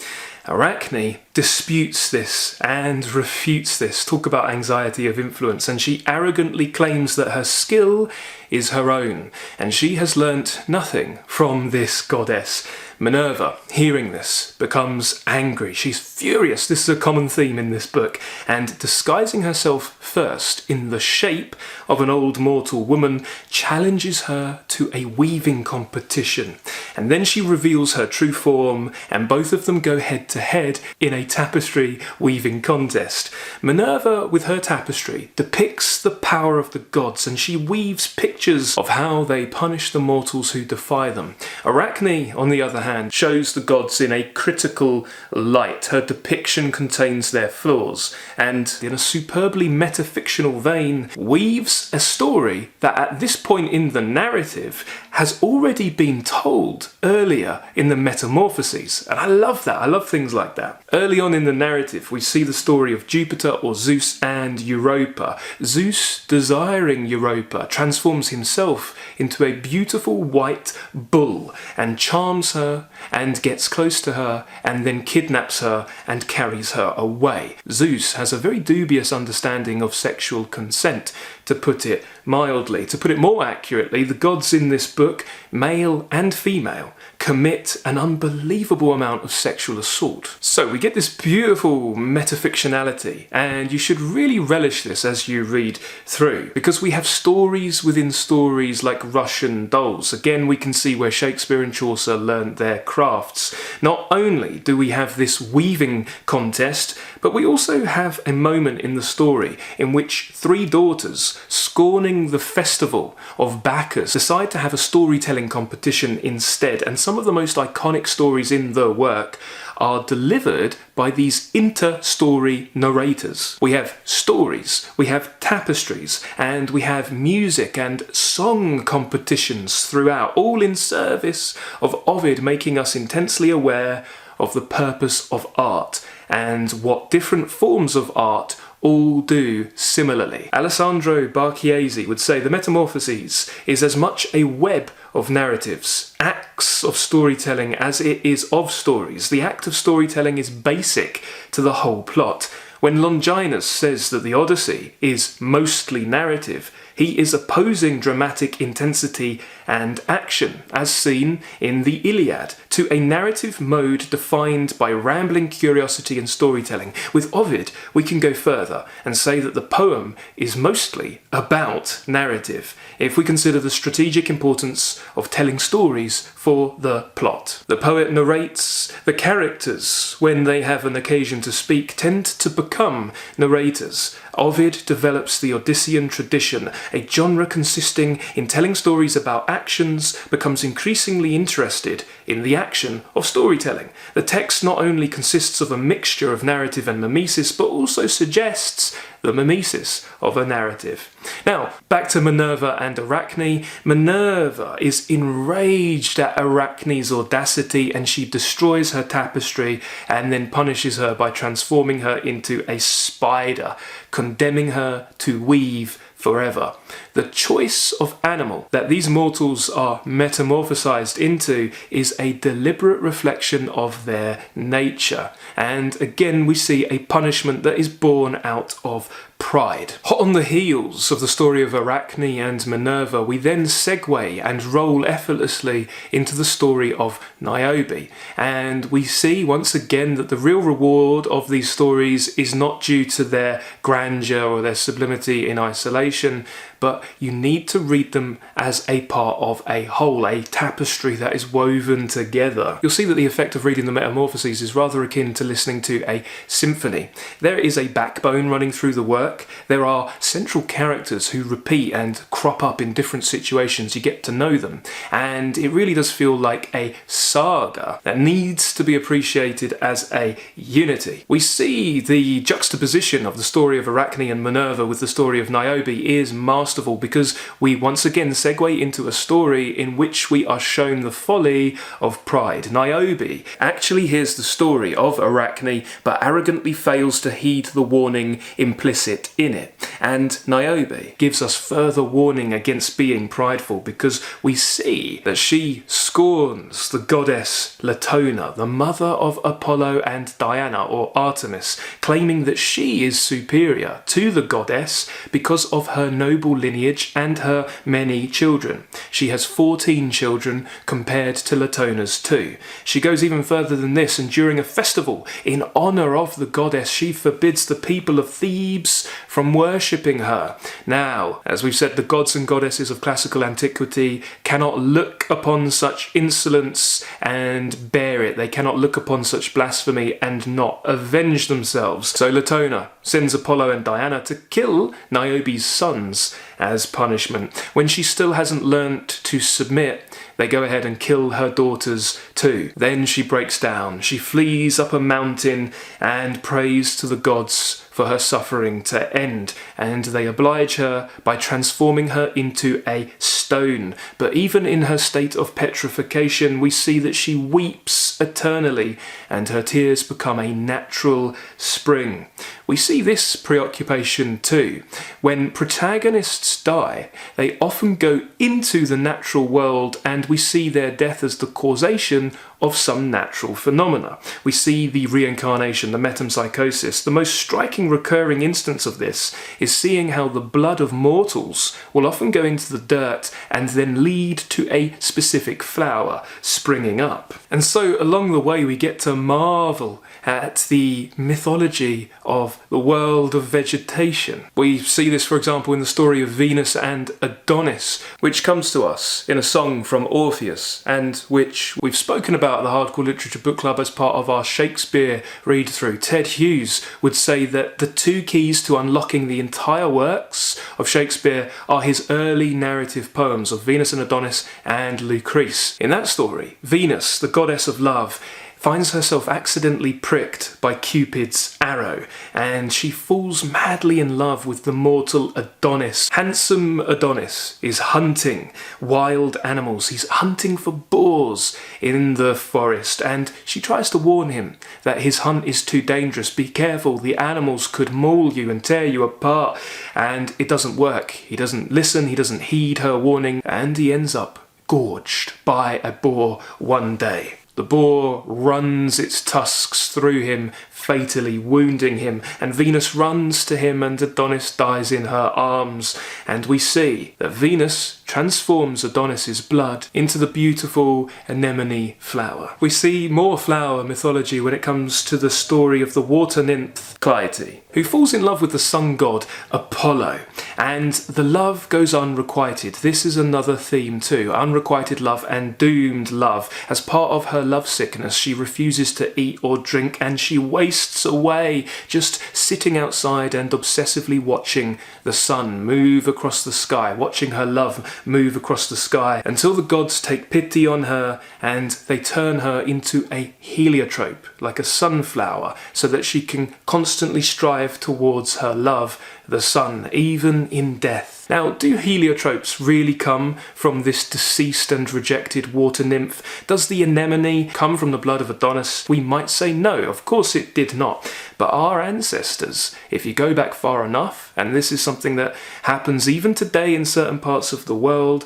Arachne disputes this and refutes this. Talk about anxiety of influence. And she arrogantly claims that her skill is her own, and she has learnt nothing from this goddess. Minerva, hearing this, becomes angry. She's furious. This is a common theme in this book. And disguising herself first in the shape of an old mortal woman, challenges her to a weaving competition. And then she reveals her true form, and both of them go head to head in a tapestry weaving contest. Minerva, with her tapestry, depicts the power of the gods, and she weaves pictures of how they punish the mortals who defy them. Arachne, on the other hand, shows the gods in a critical light. Her depiction contains their flaws, and in a superbly metafictional vein, weaves a story that at this point in the narrative has already been told earlier in the Metamorphoses. And I love that. I love things like that. Early on in the narrative, we see the story of Jupiter, or Zeus, and Europa. Zeus, desiring Europa, transforms himself into a beautiful white bull and charms her and gets close to her and then kidnaps her and carries her away. Zeus has a very dubious understanding of sexual consent, to put it mildly. To put it more accurately, the gods in this book, male and female, commit an unbelievable amount of sexual assault. So we get this beautiful metafictionality, and you should really relish this as you read through, because we have stories within stories like Russian dolls. Again, we can see where Shakespeare and Chaucer learnt their crafts. Not only do we have this weaving contest, but we also have a moment in the story in which three daughters, scorning the festival of Bacchus, decide to have a storytelling competition instead. And some of the most iconic stories in the work are delivered by these inter-story narrators. We have stories, we have tapestries, and we have music and song competitions throughout, all in service of Ovid making us intensely aware of the purpose of art and what different forms of art all do similarly. Alessandro Barchiesi would say the Metamorphoses is as much a web of narratives, acts of storytelling, as it is of stories. The act of storytelling is basic to the whole plot. When Longinus says that the Odyssey is mostly narrative, he is opposing dramatic intensity and action, as seen in the Iliad, to a narrative mode defined by rambling curiosity and storytelling. With Ovid, we can go further and say that the poem is mostly about narrative, if we consider the strategic importance of telling stories for the plot. The poet narrates. The characters, when they have an occasion to speak, tend to become narrators. Ovid develops the Odyssean tradition, a genre consisting in telling stories about actions, becomes increasingly interested in the action of storytelling. The text not only consists of a mixture of narrative and mimesis, but also suggests the mimesis of a narrative. Now, back to Minerva and Arachne. Minerva is enraged at Arachne's audacity, and she destroys her tapestry and then punishes her by transforming her into a spider, condemning her to weave forever. The choice of animal that these mortals are metamorphosized into is a deliberate reflection of their nature. And again, we see a punishment that is born out of pride. Hot on the heels of the story of Arachne and Minerva, we then segue and roll effortlessly into the story of Niobe. And we see once again that the real reward of these stories is not due to their grandeur or their sublimity in isolation, but you need to read them as a part of a whole, a tapestry that is woven together. You'll see that the effect of reading the Metamorphoses is rather akin to listening to a symphony. There is a backbone running through the work. There are central characters who repeat and crop up in different situations. You get to know them, and it really does feel like a saga that needs to be appreciated as a unity. We see the juxtaposition of the story of Arachne and Minerva with the story of Niobe is masterful, because we once again segue into a story in which we are shown the folly of pride. Niobe actually hears the story of Arachne but arrogantly fails to heed the warning implicit in it. And Niobe gives us further warning against being prideful, because we see that she scorns the goddess Latona, the mother of Apollo and Diana, or Artemis, claiming that she is superior to the goddess because of her noble lineage and her many children. She has 14 children compared to Latona's 2. She goes even further than this, and during a festival in honour of the goddess, she forbids the people of Thebes from worshipping her. Now, as we've said, the gods and goddesses of classical antiquity cannot look upon such insolence and bear it. They cannot look upon such blasphemy and not avenge themselves. So Latona sends Apollo and Diana to kill Niobe's sons as punishment. When she still hasn't learnt to submit, they go ahead and kill her daughters too. Then she breaks down. She flees up a mountain and prays to the gods for her suffering to end, and they oblige her by transforming her into a stone. But even in her state of petrification, we see that she weeps eternally, and her tears become a natural spring. We see this preoccupation too. When protagonists die, they often go into the natural world, and we see their death as the causation of some natural phenomena. We see the reincarnation, the metempsychosis. The most striking recurring instance of this is seeing how the blood of mortals will often go into the dirt and then lead to a specific flower springing up. And so along the way we get to marvel at the mythology of the world of vegetation. We see this, for example, in the story of Venus and Adonis, which comes to us in a song from Orpheus, and which we've spoken about at the Hardcore Literature Book Club as part of our Shakespeare read-through. Ted Hughes would say that the two keys to unlocking the entire works of Shakespeare are his early narrative poems of Venus and Adonis and Lucrece. In that story, Venus, the goddess of love, finds herself accidentally pricked by Cupid's arrow, and she falls madly in love with the mortal Adonis. Handsome Adonis is hunting wild animals. He's hunting for boars in the forest, and she tries to warn him that his hunt is too dangerous. Be careful, the animals could maul you and tear you apart, and it doesn't work. He doesn't listen, he doesn't heed her warning, and he ends up gorged by a boar one day. The boar runs its tusks through him, fatally wounding him, and Venus runs to him and Adonis dies in her arms. And we see that Venus transforms Adonis's blood into the beautiful anemone flower. We see more flower mythology when it comes to the story of the water nymph Clytie, who falls in love with the sun god Apollo, and the love goes unrequited. This is another theme too, unrequited love and doomed love. As part of her lovesickness, she refuses to eat or drink, and she wastes away just sitting outside and obsessively watching the sun move across the sky, watching her love move across the sky, until the gods take pity on her and they turn her into a heliotrope, like a sunflower, so that she can constantly strive towards her love, the sun, even in death. Now, do heliotropes really come from this deceased and rejected water nymph? Does the anemone come from the blood of Adonis? We might say no, of course it did not. But our ancestors, if you go back far enough, and this is something that happens even today in certain parts of the world,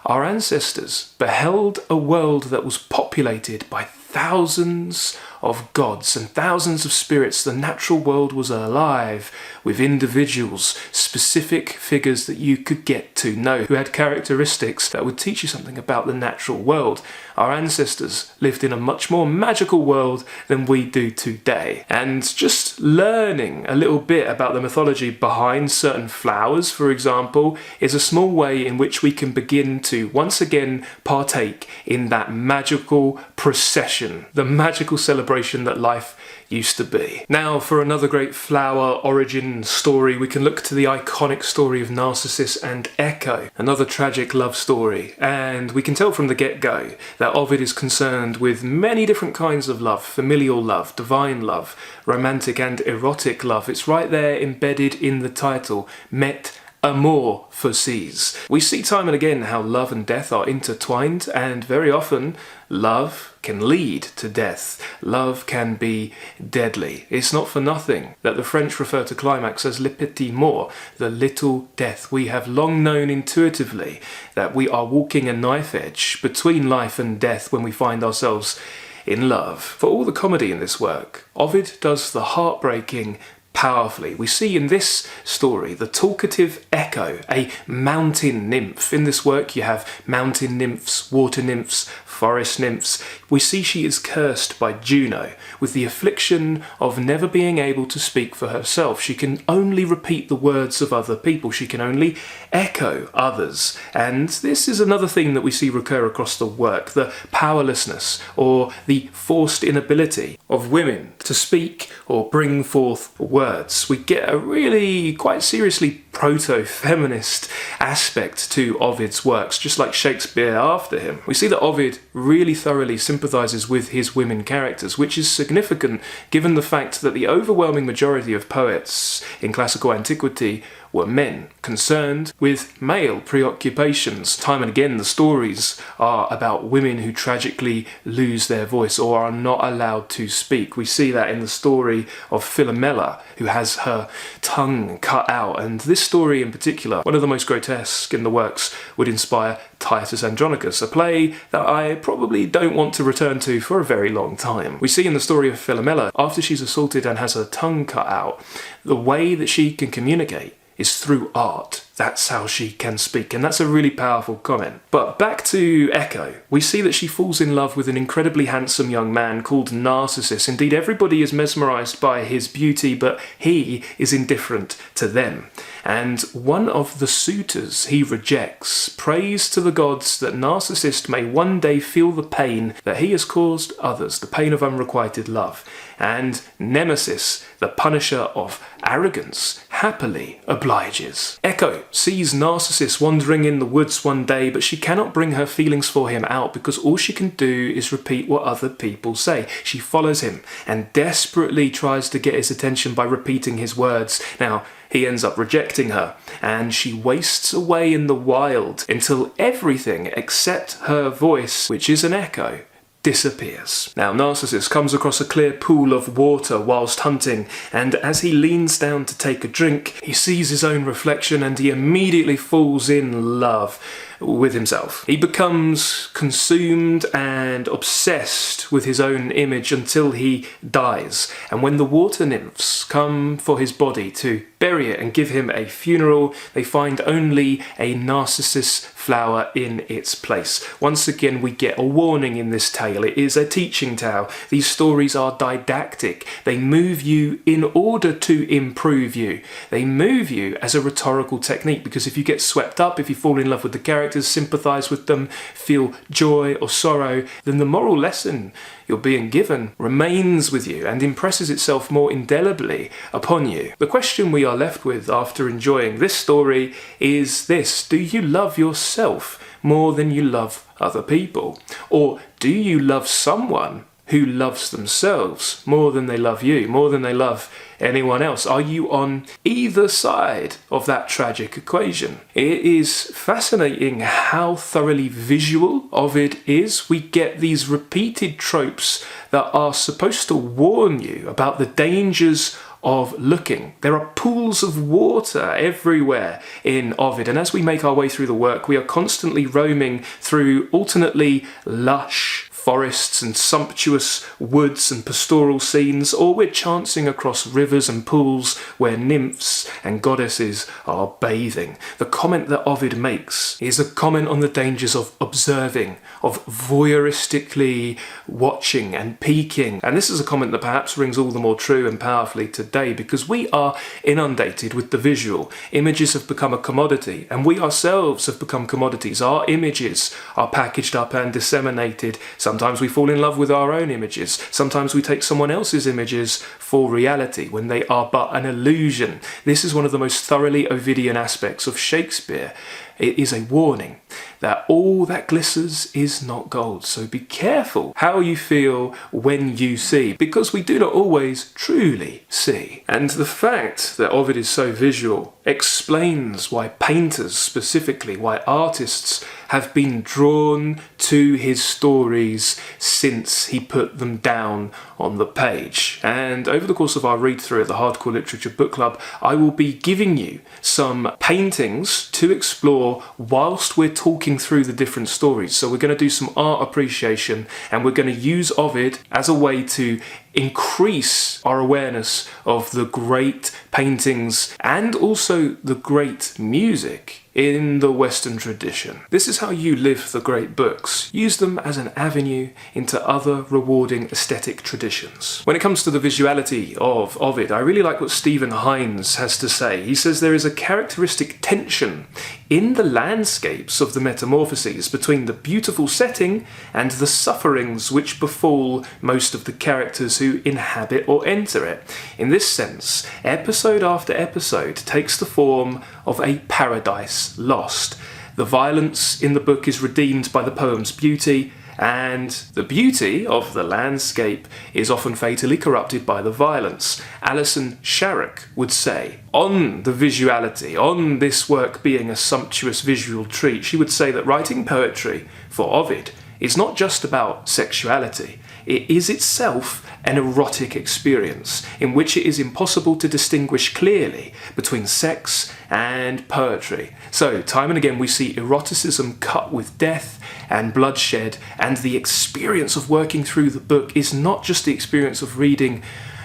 our ancestors beheld a world that was populated by thousands of gods and thousands of spirits, the natural world was alive with individuals, specific figures that you could get to know, who had characteristics that would teach you something about the natural world. Our ancestors lived in a much more magical world than we do today. And just learning a little bit about the mythology behind certain flowers, for example, is a small way in which we can begin to once again partake in that magical procession, the magical celebration that life used to be. Now, for another great flower origin story, we can look to the iconic story of Narcissus and Echo, another tragic love story. And we can tell from the get-go that Ovid is concerned with many different kinds of love: familial love, divine love, romantic and erotic love. It's right there embedded in the title, Metamorphoses. We see time and again how love and death are intertwined, and very often love can lead to death. Love can be deadly. It's not for nothing that the French refer to climax as le petit mort, the little death. We have long known intuitively that we are walking a knife edge between life and death when we find ourselves in love. For all the comedy in this work, Ovid does the heartbreaking powerfully. We see in this story the talkative Echo, a mountain nymph. In this work you have mountain nymphs, water nymphs, forest nymphs. We see she is cursed by Juno with the affliction of never being able to speak for herself. She can only repeat the words of other people. She can only echo others. And this is another theme that we see recur across the work, the powerlessness or the forced inability of women to speak or bring forth words. We get a really quite seriously proto-feminist aspect to Ovid's works, just like Shakespeare after him. We see that Ovid really thoroughly sympathises with his women characters, which is significant given the fact that the overwhelming majority of poets in classical antiquity were men, concerned with male preoccupations. Time and again the stories are about women who tragically lose their voice or are not allowed to speak. We see that in the story of Philomela, who has her tongue cut out, and this story in particular, one of the most grotesque in the works, would inspire Titus Andronicus, a play that I probably don't want to return to for a very long time. We see in the story of Philomela, after she's assaulted and has her tongue cut out, the way that she can communicate is through art. That's how she can speak, and that's a really powerful comment. But back to Echo, we see that she falls in love with an incredibly handsome young man called Narcissus. Indeed, everybody is mesmerised by his beauty, but he is indifferent to them. And one of the suitors he rejects prays to the gods that Narcissus may one day feel the pain that he has caused others, the pain of unrequited love. And Nemesis, the punisher of arrogance, happily obliges. Echo sees Narcissus wandering in the woods one day, but she cannot bring her feelings for him out because all she can do is repeat what other people say. She follows him and desperately tries to get his attention by repeating his words. Now, he ends up rejecting her, and she wastes away in the wild until everything except her voice, which is an echo, disappears. Now, Narcissus comes across a clear pool of water whilst hunting, and as he leans down to take a drink, he sees his own reflection and he immediately falls in love with himself. He becomes consumed and obsessed with his own image until he dies. And when the water nymphs come for his body to bury it and give him a funeral, they find only a narcissus flower in its place. Once again, we get a warning in this tale. It is a teaching tale. These stories are didactic. They move you in order to improve you. They move you as a rhetorical technique, because if you get swept up, if you fall in love with the characters, sympathise with them, feel joy or sorrow, then the moral lesson you're being given remains with you and impresses itself more indelibly upon you. The question we are left with after enjoying this story is this: do you love yourself more than you love other people? Or do you love someone who loves themselves more than they love you, more than they love anyone else? Are you on either side of that tragic equation? It is fascinating how thoroughly visual Ovid is. We get these repeated tropes that are supposed to warn you about the dangers of looking. There are pools of water everywhere in Ovid, and as we make our way through the work, we are constantly roaming through alternately lush, forests and sumptuous woods and pastoral scenes, or we're chancing across rivers and pools where nymphs and goddesses are bathing. The comment that Ovid makes is a comment on the dangers of observing, of voyeuristically watching and peeking. And this is a comment that perhaps rings all the more true and powerfully today because we are inundated with the visual. Images have become a commodity, and we ourselves have become commodities. Our images are packaged up and disseminated. Sometimes we fall in love with our own images. Sometimes we take someone else's images for reality when they are but an illusion. This is one of the most thoroughly Ovidian aspects of Shakespeare. It is a warning that all that glisters is not gold. So be careful how you feel when you see, because we do not always truly see. And the fact that Ovid is so visual explains why painters specifically, why artists have been drawn to his stories since he put them down on the page. And over the course of our read through at the Hardcore Literature Book Club, I will be giving you some paintings to explore whilst we're talking through the different stories. So we're going to do some art appreciation, and we're going to use Ovid as a way to increase our awareness of the great paintings and also the great music in the Western tradition. This is how you live the great books. Use them as an avenue into other rewarding aesthetic traditions. When it comes to the visuality of Ovid, I really like what Stephen Hines has to say. He says there is a characteristic tension in the landscapes of the Metamorphoses between the beautiful setting and the sufferings which befall most of the characters who inhabit or enter it. In this sense, episode after episode takes the form of a paradise lost. The violence in the book is redeemed by the poem's beauty, and the beauty of the landscape is often fatally corrupted by the violence. Alison Sharrock would say, on the visuality, on this work being a sumptuous visual treat, she would say that writing poetry for Ovid is not just about sexuality. It is itself an erotic experience in which it is impossible to distinguish clearly between sex and poetry. So, time and again we see eroticism cut with death and bloodshed, and the experience of working through the book is not just the experience of reading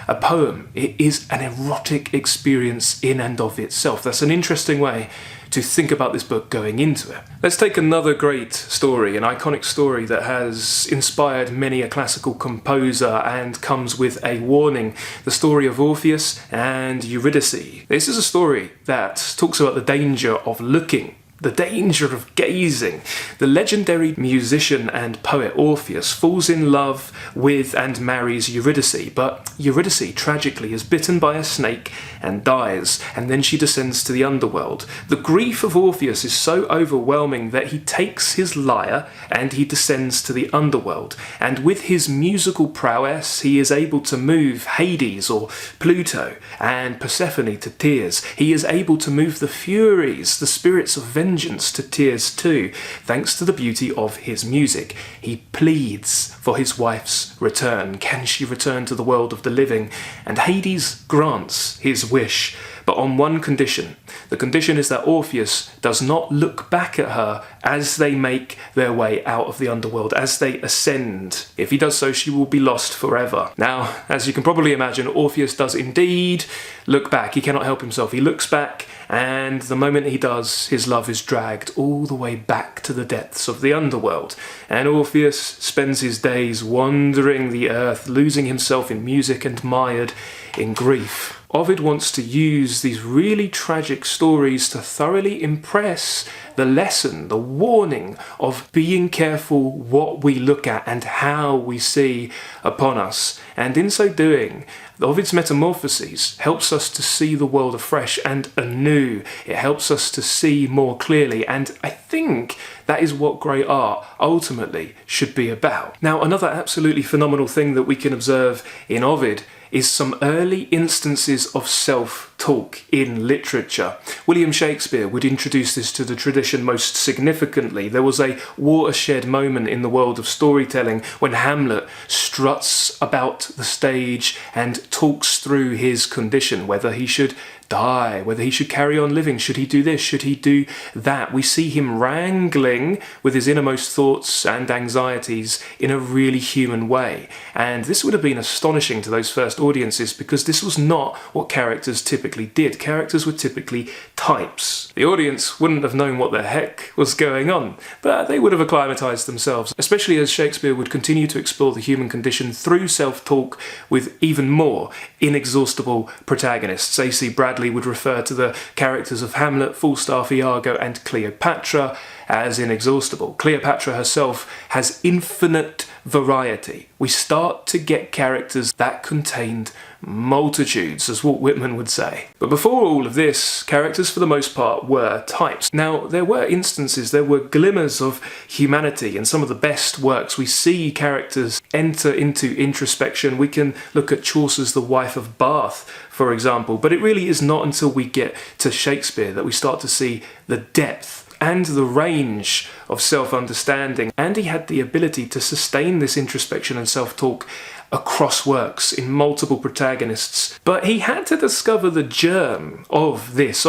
a poem, it is an erotic experience in and of itself. That's an interesting way to think about this book going into it. Let's take another great story, an iconic story that has inspired many a classical composer and comes with a warning. The story of Orpheus and Eurydice. This is a story that talks about the danger of looking, the danger of gazing. The legendary musician and poet Orpheus falls in love with and marries Eurydice, but Eurydice tragically is bitten by a snake and dies, and then she descends to the underworld. The grief of Orpheus is so overwhelming that he takes his lyre and he descends to the underworld, and with his musical prowess he is able to move Hades or Pluto and Persephone to tears. He is able to move the Furies, the spirits of vengeance, to tears too, thanks to the beauty of his music. He pleads for his wife's return. Can she return to the world of the living? And Hades grants his wish, but on one condition. The condition is that Orpheus does not look back at her as they make their way out of the underworld, as they ascend. If he does so, she will be lost forever. Now, as you can probably imagine, Orpheus does indeed look back. He cannot help himself. He looks back, and the moment he does, his love is dragged all the way back to the depths of the underworld. And Orpheus spends his days wandering the earth, losing himself in music and mired in grief. Ovid wants to use these really tragic stories to thoroughly impress the lesson, the warning of being careful what we look at and how we see upon us. And in so doing, Ovid's Metamorphoses helps us to see the world afresh and anew. It helps us to see more clearly, and I think that is what great art ultimately should be about. Now, another absolutely phenomenal thing that we can observe in Ovid is some early instances of self-talk in literature. William Shakespeare would introduce this to the tradition most significantly. There was a watershed moment in the world of storytelling when Hamlet struts about the stage and talks through his condition, whether he should die, whether he should carry on living, should he do this, should he do that. We see him wrangling with his innermost thoughts and anxieties in a really human way. And this would have been astonishing to those first audiences because this was not what characters typically did. Characters were typically types. The audience wouldn't have known what the heck was going on, but they would have acclimatized themselves, especially as Shakespeare would continue to explore the human condition through self-talk with even more inexhaustible protagonists. A.C. Bradley would refer to the characters of Hamlet, Falstaff, Iago, and Cleopatra as inexhaustible. Cleopatra herself has infinite variety. We start to get characters that contained multitudes, as Walt Whitman would say. But before all of this, characters for the most part were types. Now, there were instances, there were glimmers of humanity in some of the best works. We see characters enter into introspection. We can look at Chaucer's The Wife of Bath, for example, but it really is not until we get to Shakespeare that we start to see the depth and the range of self-understanding. And he had the ability to sustain this introspection and self-talk across works in multiple protagonists. But he had to discover the germ of this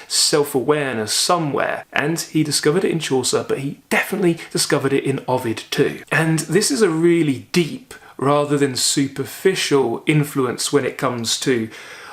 self-awareness somewhere. And he discovered it in Chaucer, but he definitely discovered it in Ovid too. And this is a really deep rather than superficial influence when it comes to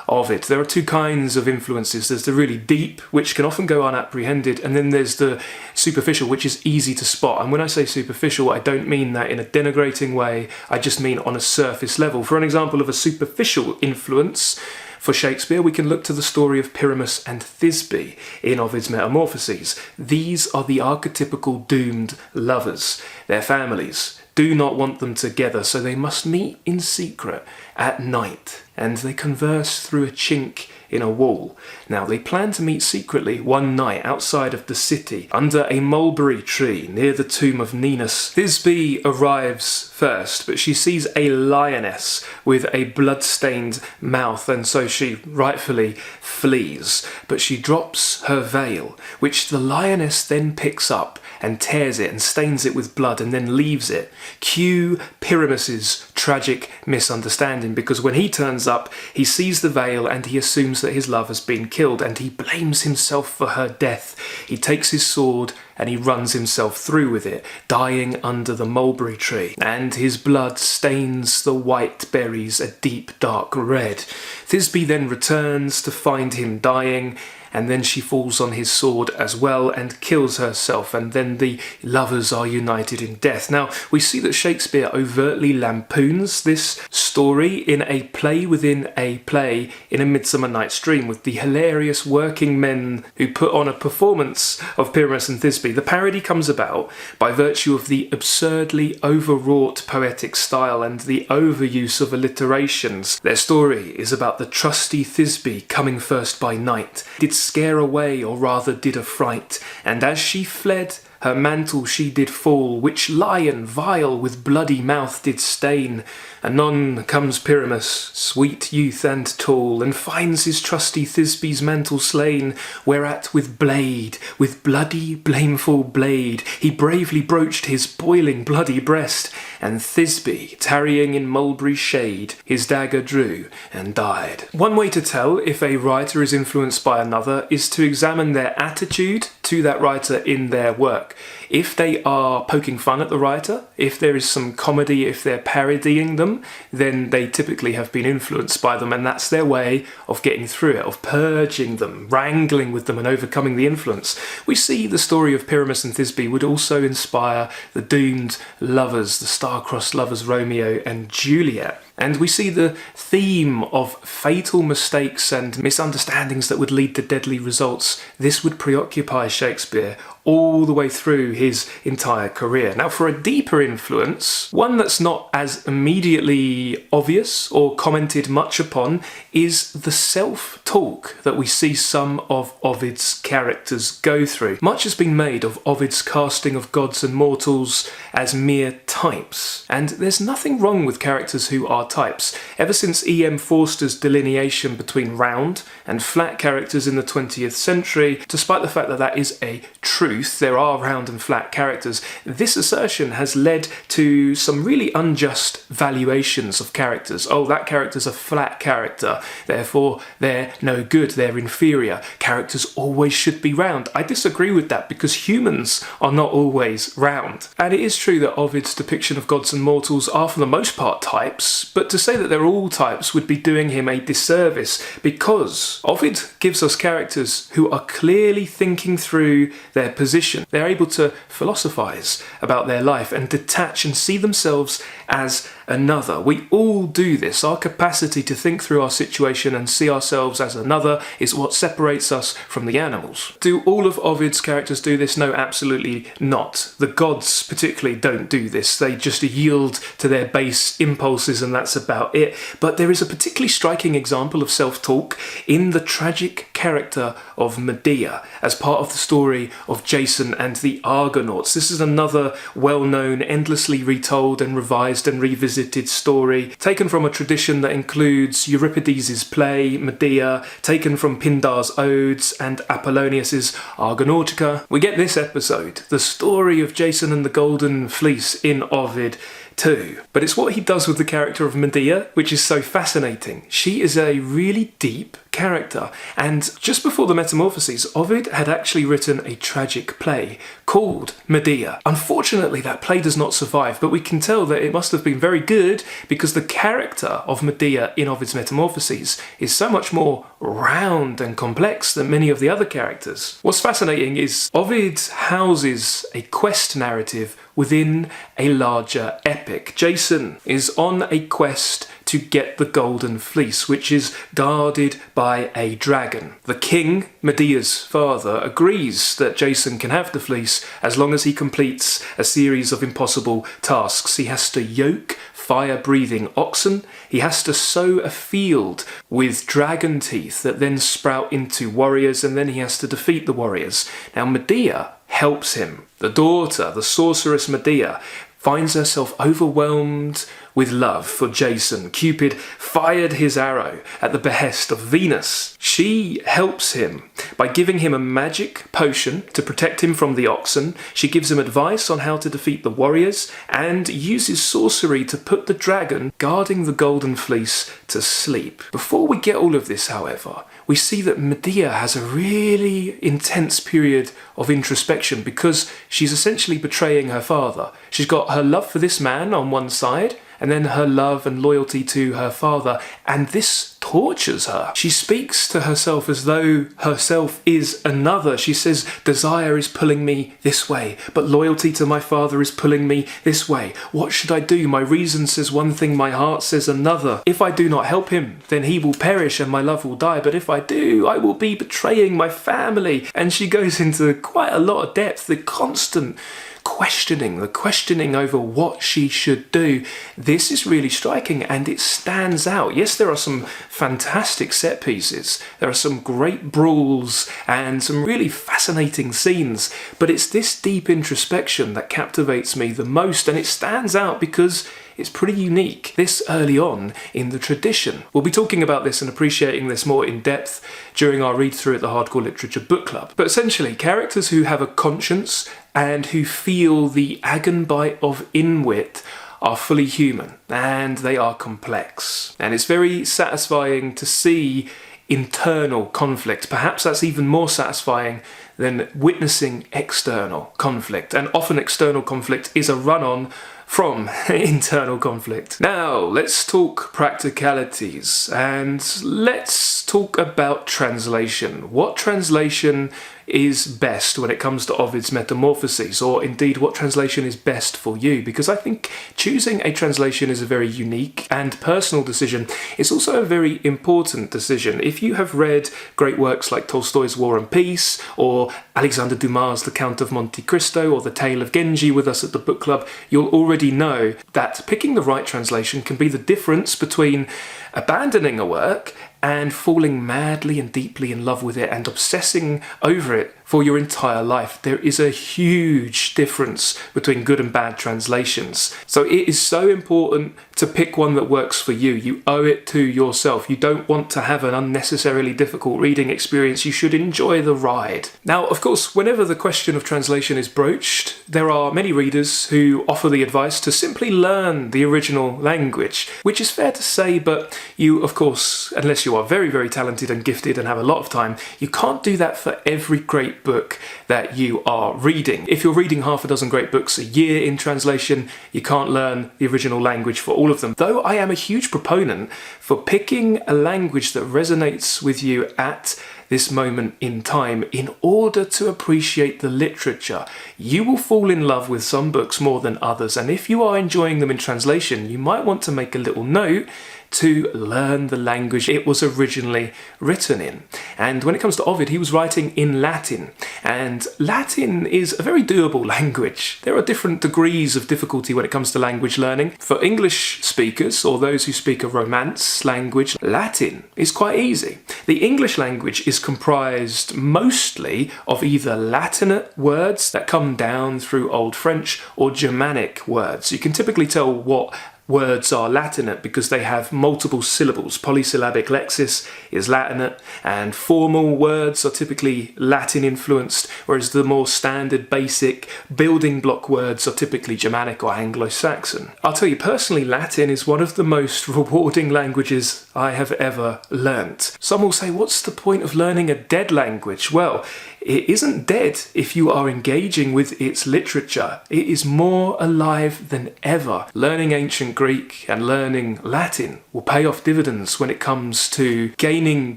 Ovid. There are two kinds of influences. There's the really deep, which can often go unapprehended, and then there's the superficial, which is easy to spot. And when I say superficial, I don't mean that in a denigrating way, I just mean on a surface level. For an example of a superficial influence for Shakespeare, we can look to the story of Pyramus and Thisbe in Ovid's Metamorphoses. These are the archetypical doomed lovers. Their families do not want them together, so they must meet in secret at night, and they converse through a chink in a wall. Now, they plan to meet secretly one night outside of the city, under a mulberry tree near the tomb of Ninus. Thisbe arrives first, but she sees a lioness with a blood-stained mouth, and so she rightfully flees. But she drops her veil, which the lioness then picks up and tears it and stains it with blood and then leaves it. Cue Pyramus's tragic misunderstanding, because when he turns up, he sees the veil and he assumes that his love has been killed, and he blames himself for her death. He takes his sword and he runs himself through with it, dying under the mulberry tree, and his blood stains the white berries a deep dark red. Thisbe then returns to find him dying, and then she falls on his sword as well and kills herself, and then the lovers are united in death. Now, we see that Shakespeare overtly lampoons this story in a play within a play in A Midsummer Night's Dream, with the hilarious working men who put on a performance of Pyramus and Thisbe. The parody comes about by virtue of the absurdly overwrought poetic style and the overuse of alliterations. Their story is about the trusty Thisbe coming first by night, did scare away, or rather did affright, and as she fled, her mantle she did fall, which lion vile with bloody mouth did stain. Anon comes Pyramus, sweet youth and tall, and finds his trusty Thisbe's mantle slain, whereat with blade, with bloody blameful blade, he bravely broached his boiling bloody breast, and Thisbe, tarrying in mulberry shade, his dagger drew and died. One way to tell if a writer is influenced by another is to examine their attitude to that writer in their work. If they are poking fun at the writer, if there is some comedy, if they're parodying them, then they typically have been influenced by them, and that's their way of getting through it, of purging them, wrangling with them and overcoming the influence. We see the story of Pyramus and Thisbe would also inspire the doomed lovers, the star-crossed lovers Romeo and Juliet. And we see the theme of fatal mistakes and misunderstandings that would lead to deadly results. This would preoccupy Shakespeare all the way through his entire career. Now, for a deeper influence, one that's not as immediately obvious or commented much upon, is the self-talk that we see some of Ovid's characters go through. Much has been made of Ovid's casting of gods and mortals as mere types, and there's nothing wrong with characters who are types. Ever since E.M. Forster's delineation between round and flat characters in the 20th century, despite the fact that that is a truth, there are round and flat characters, this assertion has led to some really unjust valuations of characters. Oh, that character's a flat character, therefore they're no good, they're inferior. Characters always should be round. I disagree with that, because humans are not always round. And it is true that Ovid's depiction of gods and mortals are for the most part types, but to say that they're all types would be doing him a disservice, because Ovid gives us characters who are clearly thinking through their position. They're able to philosophize about their life and detach and see themselves as another. We all do this. Our capacity to think through our situation and see ourselves as another is what separates us from the animals. Do all of Ovid's characters do this? No, absolutely not. The gods particularly don't do this. They just yield to their base impulses and that's about it. But there is a particularly striking example of self-talk in the tragic character of Medea as part of the story of Jason and the Argonauts. This is another well-known, endlessly retold and revised and revisited story, taken from a tradition that includes Euripides' play Medea, taken from Pindar's Odes and Apollonius's Argonautica. We get this episode, the story of Jason and the Golden Fleece, in Ovid too. But it's what he does with the character of Medea which is so fascinating. She is a really deep character, and just before the Metamorphoses, Ovid had actually written a tragic play called Medea. Unfortunately, that play does not survive, but we can tell that it must have been very good, because the character of Medea in Ovid's Metamorphoses is so much more round and complex than many of the other characters. What's fascinating is Ovid houses a quest narrative within a larger epic. Jason is on a quest to get the Golden Fleece, which is guarded by a dragon. The king, Medea's father, agrees that Jason can have the fleece as long as he completes a series of impossible tasks. He has to yoke fire-breathing oxen, he has to sow a field with dragon teeth that then sprout into warriors, and then he has to defeat the warriors. Now Medea helps him. The daughter, the sorceress Medea, finds herself overwhelmed with love for Jason. Cupid fired his arrow at the behest of Venus. She helps him by giving him a magic potion to protect him from the oxen. She gives him advice on how to defeat the warriors and uses sorcery to put the dragon guarding the Golden Fleece to sleep. Before we get all of this, however, we see that Medea has a really intense period of introspection, because she's essentially betraying her father. She's got her love for this man on one side, and then her love and loyalty to her father, and this tortures her. She speaks to herself as though herself is another. She says, desire is pulling me this way, but loyalty to my father is pulling me this way. What should I do? My reason says one thing, my heart says another. If I do not help him, then he will perish and my love will die, but if I do, I will be betraying my family. And she goes into quite a lot of depth, the constant questioning over what she should do. This is really striking and it stands out. Yes, there are some fantastic set pieces, there are some great brawls and some really fascinating scenes, but it's this deep introspection that captivates me the most, and it stands out because it's pretty unique this early on in the tradition. We'll be talking about this and appreciating this more in depth during our read through at the Hardcore Literature Book Club. But essentially, characters who have a conscience and who feel the agon bite of inwit are fully human, and they are complex. And it's very satisfying to see internal conflict. Perhaps that's even more satisfying than witnessing external conflict. And often external conflict is a run-on from internal conflict. Now, let's talk practicalities and let's talk about translation. What translation is best when it comes to Ovid's Metamorphoses, or indeed what translation is best for you, because I think choosing a translation is a very unique and personal decision. It's also a very important decision. If you have read great works like Tolstoy's War and Peace, or Alexander Dumas' The Count of Monte Cristo, or The Tale of Genji with us at the book club, you'll already know that picking the right translation can be the difference between abandoning a work and falling madly and deeply in love with it and obsessing over it for your entire life. There is a huge difference between good and bad translations. So it is so important to pick one that works for you. You owe it to yourself. You don't want to have an unnecessarily difficult reading experience. You should enjoy the ride. Now, of course, whenever the question of translation is broached, there are many readers who offer the advice to simply learn the original language, which is fair to say, but you, of course, unless you are very, very talented and gifted and have a lot of time, you can't do that for every great book that you are reading. If you're reading half a dozen great books a year in translation, you can't learn the original language for all of them. Though I am a huge proponent for picking a language that resonates with you at this moment in time in order to appreciate the literature. You will fall in love with some books more than others, and if you are enjoying them in translation, you might want to make a little note to learn the language it was originally written in. And when it comes to Ovid, he was writing in Latin, and Latin is a very doable language. There are different degrees of difficulty when it comes to language learning. For English speakers, or those who speak a Romance language, Latin is quite easy. The English language is comprised mostly of either Latinate words that come down through Old French or Germanic words. You can typically tell what words are Latinate because they have multiple syllables. Polysyllabic lexis is Latinate, and formal words are typically Latin influenced, whereas the more standard basic building block words are typically Germanic or Anglo-Saxon. I'll tell you personally, Latin is one of the most rewarding languages I have ever learnt. Some will say, what's the point of learning a dead language? Well, it isn't dead if you are engaging with its literature. It is more alive than ever. Learning ancient Greek and learning Latin will pay off dividends when it comes to gaining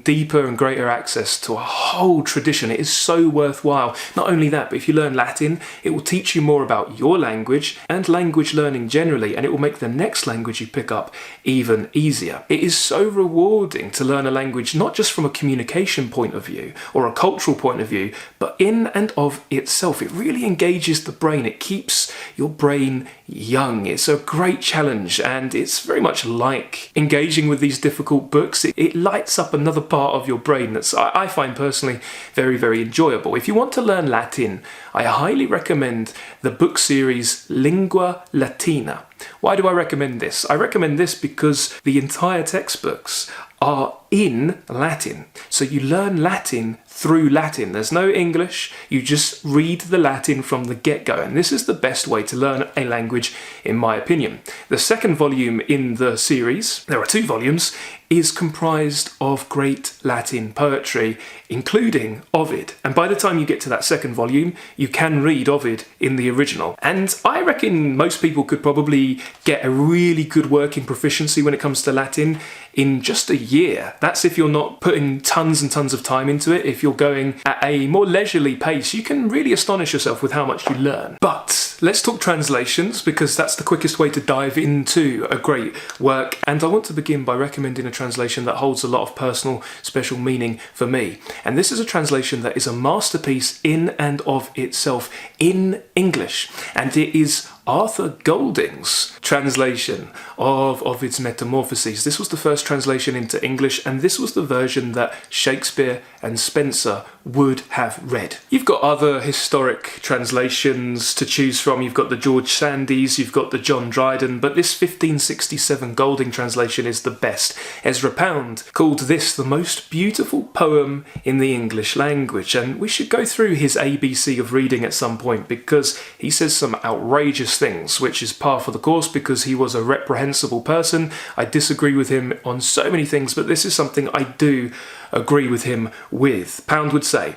deeper and greater access to a whole tradition. It is so worthwhile. Not only that, but if you learn Latin, it will teach you more about your language and language learning generally, and it will make the next language you pick up even easier. It is so rewarding to learn a language, not just from a communication point of view or a cultural point of view, but in and of itself. It really engages the brain. It keeps your brain young. It's a great challenge, and it's very much like engaging with these difficult books. It lights up another part of your brain that's, I find personally, very, very enjoyable. If you want to learn Latin, I highly recommend the book series Lingua Latina. Why do I recommend this? I recommend this because the entire textbooks are in Latin. So you learn Latin through Latin. There's no English. You just read the Latin from the get-go. And this is the best way to learn a language, in my opinion. The second volume in the series, there are 2 volumes, is comprised of great Latin poetry, including Ovid. And by the time you get to that second volume, you can read Ovid in the original. And I reckon most people could probably get a really good working proficiency when it comes to Latin in just a year. That's if you're not putting tons and tons of time into it. If you're going at a more leisurely pace, you can really astonish yourself with how much you learn. But let's talk translations, because that's the quickest way to dive into a great work. And I want to begin by recommending a translation that holds a lot of personal, special meaning for me. And this is a translation that is a masterpiece in and of itself in English. And it is Arthur Golding's translation of Ovid's Metamorphoses. This was the first translation into English, and this was the version that Shakespeare and Spenser would have read. You've got other historic translations to choose from. You've got the George Sandys, you've got the John Dryden, but this 1567 Golding translation is the best. Ezra Pound called this the most beautiful poem in the English language, and we should go through his ABC of reading at some point, because he says some outrageous things, which is par for the course because he was a reprehensible person. I disagree with him on so many things, but this is something I do agree with him with. Pound would say,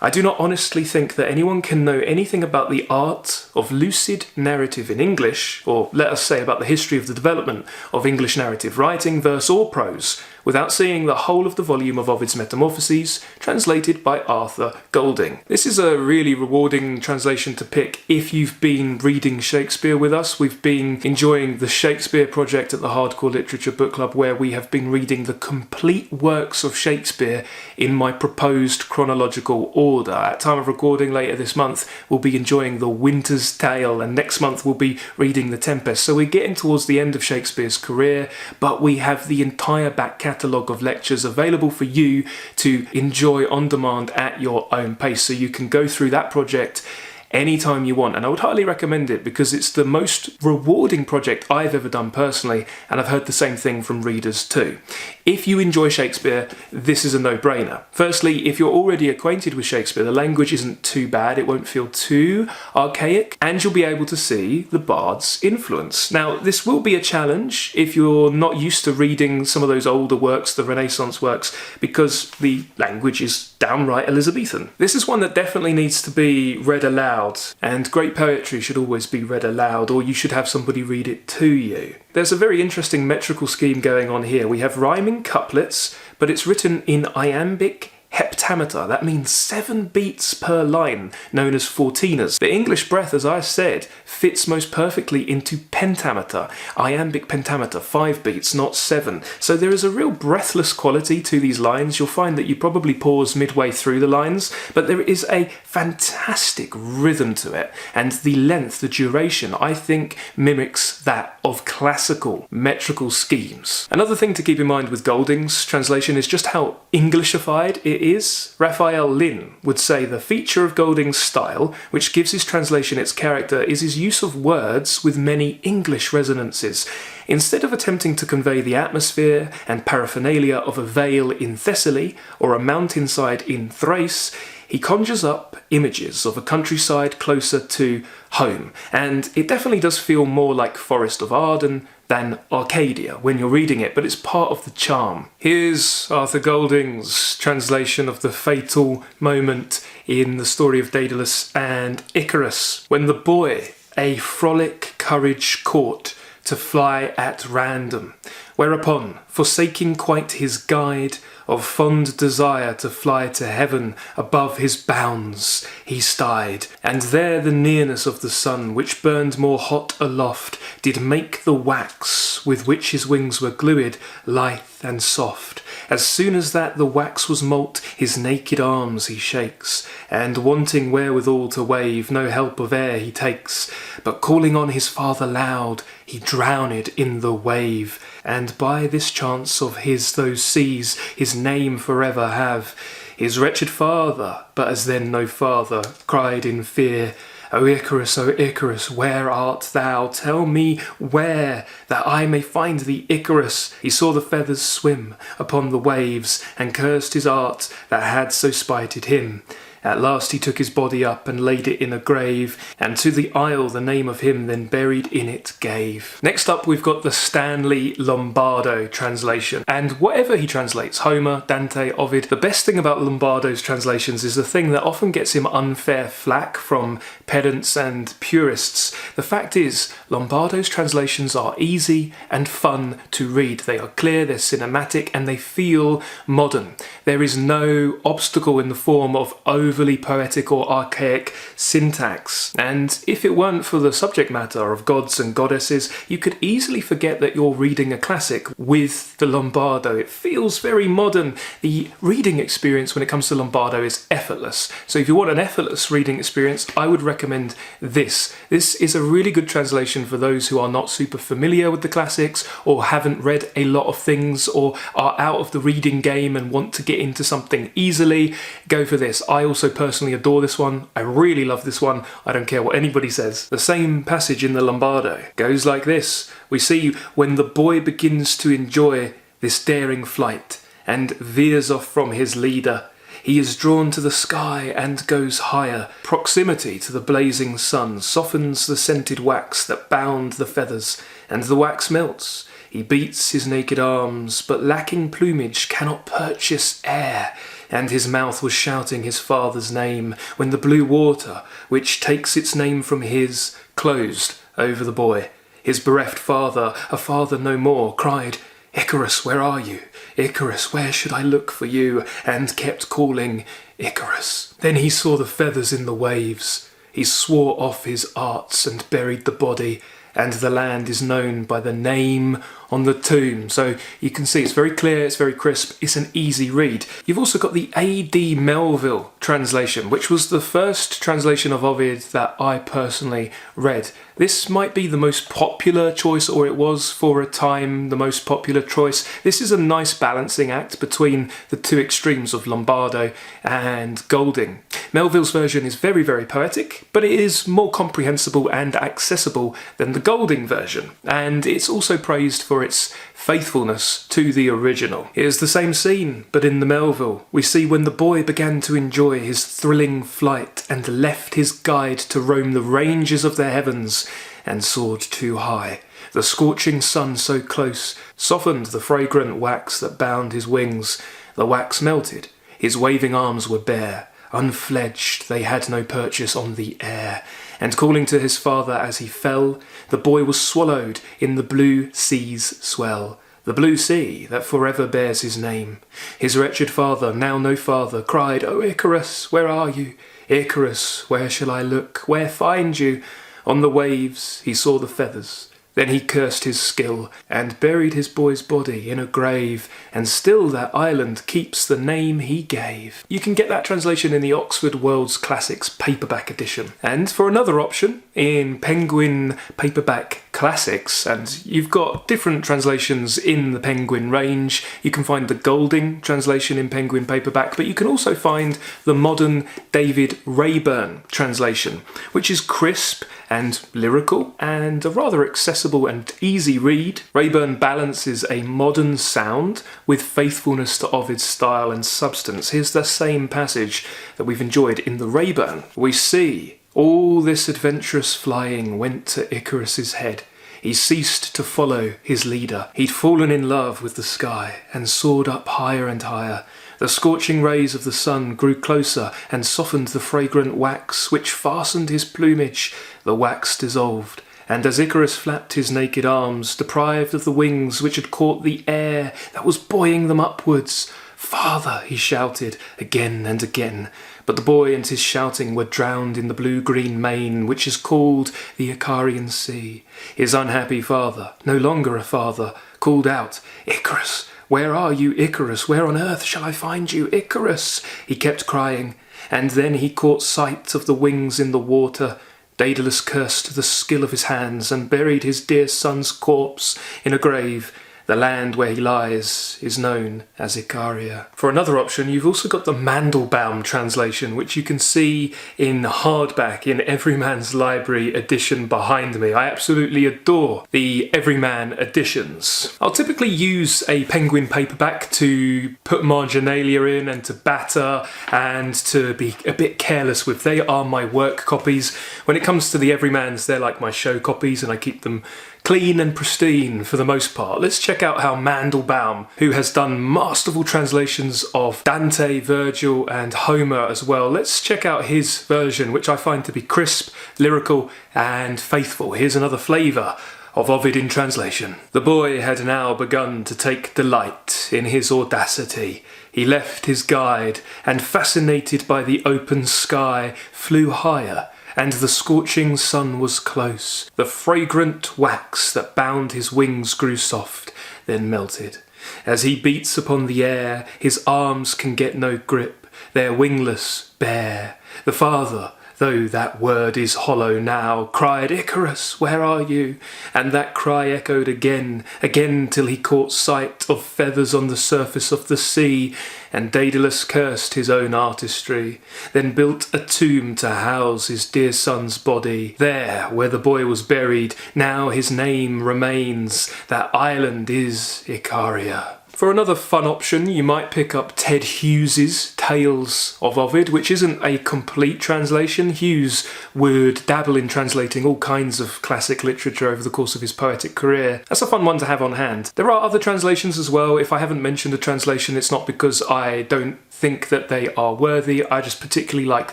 I do not honestly think that anyone can know anything about the art of lucid narrative in English, or let us say about the history of the development of English narrative writing, verse or prose, without seeing the whole of the volume of Ovid's Metamorphoses, translated by Arthur Golding. This is a really rewarding translation to pick if you've been reading Shakespeare with us. We've been enjoying the Shakespeare Project at the Hardcore Literature Book Club, where we have been reading the complete works of Shakespeare in my proposed chronological order. At time of recording later this month, we'll be enjoying The Winter's Tale, and next month we'll be reading The Tempest. So we're getting towards the end of Shakespeare's career, but we have the entire back catalogue of lectures available for you to enjoy on demand at your own pace. So you can go through that project anytime you want, and I would highly recommend it because it's the most rewarding project I've ever done personally, and I've heard the same thing from readers too. If you enjoy Shakespeare, this is a no-brainer. Firstly, if you're already acquainted with Shakespeare, the language isn't too bad, it won't feel too archaic, and you'll be able to see the bard's influence. Now, this will be a challenge if you're not used to reading some of those older works, the Renaissance works, because the language is downright Elizabethan. This is one that definitely needs to be read aloud, and great poetry should always be read aloud, or you should have somebody read it to you. There's a very interesting metrical scheme going on here. We have rhyming couplets, but it's written in iambic heptameter. That means 7 beats per line, known as fourteeners. The English breath, as I said, fits most perfectly into pentameter, iambic pentameter, 5 beats, not 7. So there is a real breathless quality to these lines. You'll find that you probably pause midway through the lines, but there is a fantastic rhythm to it, and the length, the duration, I think mimics that of classical metrical schemes. Another thing to keep in mind with Golding's translation is just how Englishified it is. Raphael Lynn would say the feature of Golding's style, which gives his translation its character, is his use of words with many English resonances. Instead of attempting to convey the atmosphere and paraphernalia of a vale in Thessaly or a mountainside in Thrace, he conjures up images of a countryside closer to home, and it definitely does feel more like Forest of Arden than Arcadia when you're reading it, but it's part of the charm. Here's Arthur Golding's translation of the fatal moment in the story of Daedalus and Icarus, when the boy a frolic courage caught to fly at random, whereupon, forsaking quite his guide, of fond desire to fly to heaven above his bounds, he stayed, and there the nearness of the sun, which burned more hot aloft, did make the wax with which his wings were glued lithe and soft. As soon as that the wax was molt, his naked arms he shakes, and wanting wherewithal to wave, no help of air he takes, but calling on his father loud, he drowned in the wave, and by this chance of his those seas his name forever have. His wretched father, but as then no father, cried in fear, O Icarus, where art thou? Tell me where, that I may find thee, Icarus. He saw the feathers swim upon the waves, and cursed his art that had so spited him. At last he took his body up and laid it in a grave, and to the isle the name of him then buried in it gave. Next up we've got the Stanley Lombardo translation, and whatever he translates, Homer, Dante, Ovid, the best thing about Lombardo's translations is the thing that often gets him unfair flack from pedants and purists. The fact is, Lombardo's translations are easy and fun to read. They are clear, they're cinematic, and they feel modern. There is no obstacle in the form of overly poetic or archaic syntax, and if it weren't for the subject matter of gods and goddesses, you could easily forget that you're reading a classic with the Lombardo. It feels very modern. The reading experience when it comes to Lombardo is effortless, so if you want an effortless reading experience, I would recommend this. This is a really good translation for those who are not super familiar with the classics, or haven't read a lot of things, or are out of the reading game and want to get into something easily. Go for this. I also personally adore this one. I really love this one. I don't care what anybody says. The same passage in the Lombardo goes like this. We see when the boy begins to enjoy this daring flight and veers off from his leader, he is drawn to the sky and goes higher. Proximity to the blazing sun softens the scented wax that bound the feathers, and the wax melts. He beats his naked arms, but lacking plumage cannot purchase air, and his mouth was shouting his father's name when the blue water, which takes its name from his, closed over the boy. His bereft father, a father no more, cried, Icarus, where are you? Icarus, where should I look for you? And kept calling, Icarus. Then he saw the feathers in the waves. He swore off his arts and buried the body, and the land is known by the name on the tomb. So you can see it's very clear, it's very crisp, it's an easy read. You've also got the A.D. Melville translation, which was the first translation of Ovid that I personally read. This might be the most popular choice, or it was for a time the most popular choice. This is a nice balancing act between the two extremes of Lombardo and Golding. Melville's version is very, very poetic, but it is more comprehensible and accessible than the Golding version, and it's also praised for its faithfulness to the original. It is the same scene, but in the Melville, we see when the boy began to enjoy his thrilling flight and left his guide to roam the ranges of the heavens and soared too high. The scorching sun so close softened the fragrant wax that bound his wings. The wax melted, his waving arms were bare, unfledged, they had no purchase on the air. And calling to his father as he fell, the boy was swallowed in the blue sea's swell, the blue sea that forever bears his name. His wretched father, now no father, cried, "O Icarus, where are you? Icarus, where shall I look? Where find you?" On the waves he saw the feathers. Then he cursed his skill, and buried his boy's body in a grave, and still that island keeps the name he gave. You can get that translation in the Oxford World's Classics paperback edition. And for another option, in Penguin Paperback Classics, and you've got different translations in the Penguin range. You can find the Golding translation in Penguin Paperback, but you can also find the modern David Rayburn translation, which is crisp and lyrical, and a rather accessible and easy read. Rayburn balances a modern sound with faithfulness to Ovid's style and substance. Here's the same passage that we've enjoyed in the Rayburn. We see, all this adventurous flying went to Icarus's head. He ceased to follow his leader. He'd fallen in love with the sky and soared up higher and higher. The scorching rays of the sun grew closer and softened the fragrant wax which fastened his plumage. The wax dissolved, and as Icarus flapped his naked arms, deprived of the wings which had caught the air that was buoying them upwards, "Father!" he shouted again and again. But the boy and his shouting were drowned in the blue-green main which is called the Icarian Sea. His unhappy father, no longer a father, called out, "Icarus! Where are you, Icarus? Where on earth shall I find you, Icarus?" He kept crying, and then he caught sight of the wings in the water. Daedalus cursed the skill of his hands and buried his dear son's corpse in a grave. The land where he lies is known as Icaria. For another option, you've also got the Mandelbaum translation, which you can see in hardback in Everyman's Library edition behind me. I absolutely adore the Everyman editions. I'll typically use a Penguin paperback to put marginalia in and to batter and to be a bit careless with. They are my work copies. When it comes to the Everymans, they're like my show copies, and I keep them clean and pristine for the most part. Let's check out how Mandelbaum, who has done masterful translations of Dante, Virgil and Homer as well, let's check out his version, which I find to be crisp, lyrical and faithful. Here's another flavour of Ovid in translation. The boy had now begun to take delight in his audacity. He left his guide and, fascinated by the open sky, flew higher, and the scorching sun was close. The fragrant wax that bound his wings grew soft, then melted. As he beats upon the air, his arms can get no grip, they're wingless, bare. The father, though that word is hollow now, cried, "Icarus, where are you?" And that cry echoed again, again, till he caught sight of feathers on the surface of the sea, and Daedalus cursed his own artistry, then built a tomb to house his dear son's body. There, where the boy was buried, now his name remains. That island is Icaria. For another fun option, you might pick up Ted Hughes's Tales of Ovid, which isn't a complete translation. Hughes would dabble in translating all kinds of classic literature over the course of his poetic career. That's a fun one to have on hand. There are other translations as well. If I haven't mentioned a translation, it's not because I don't think that they are worthy. I just particularly like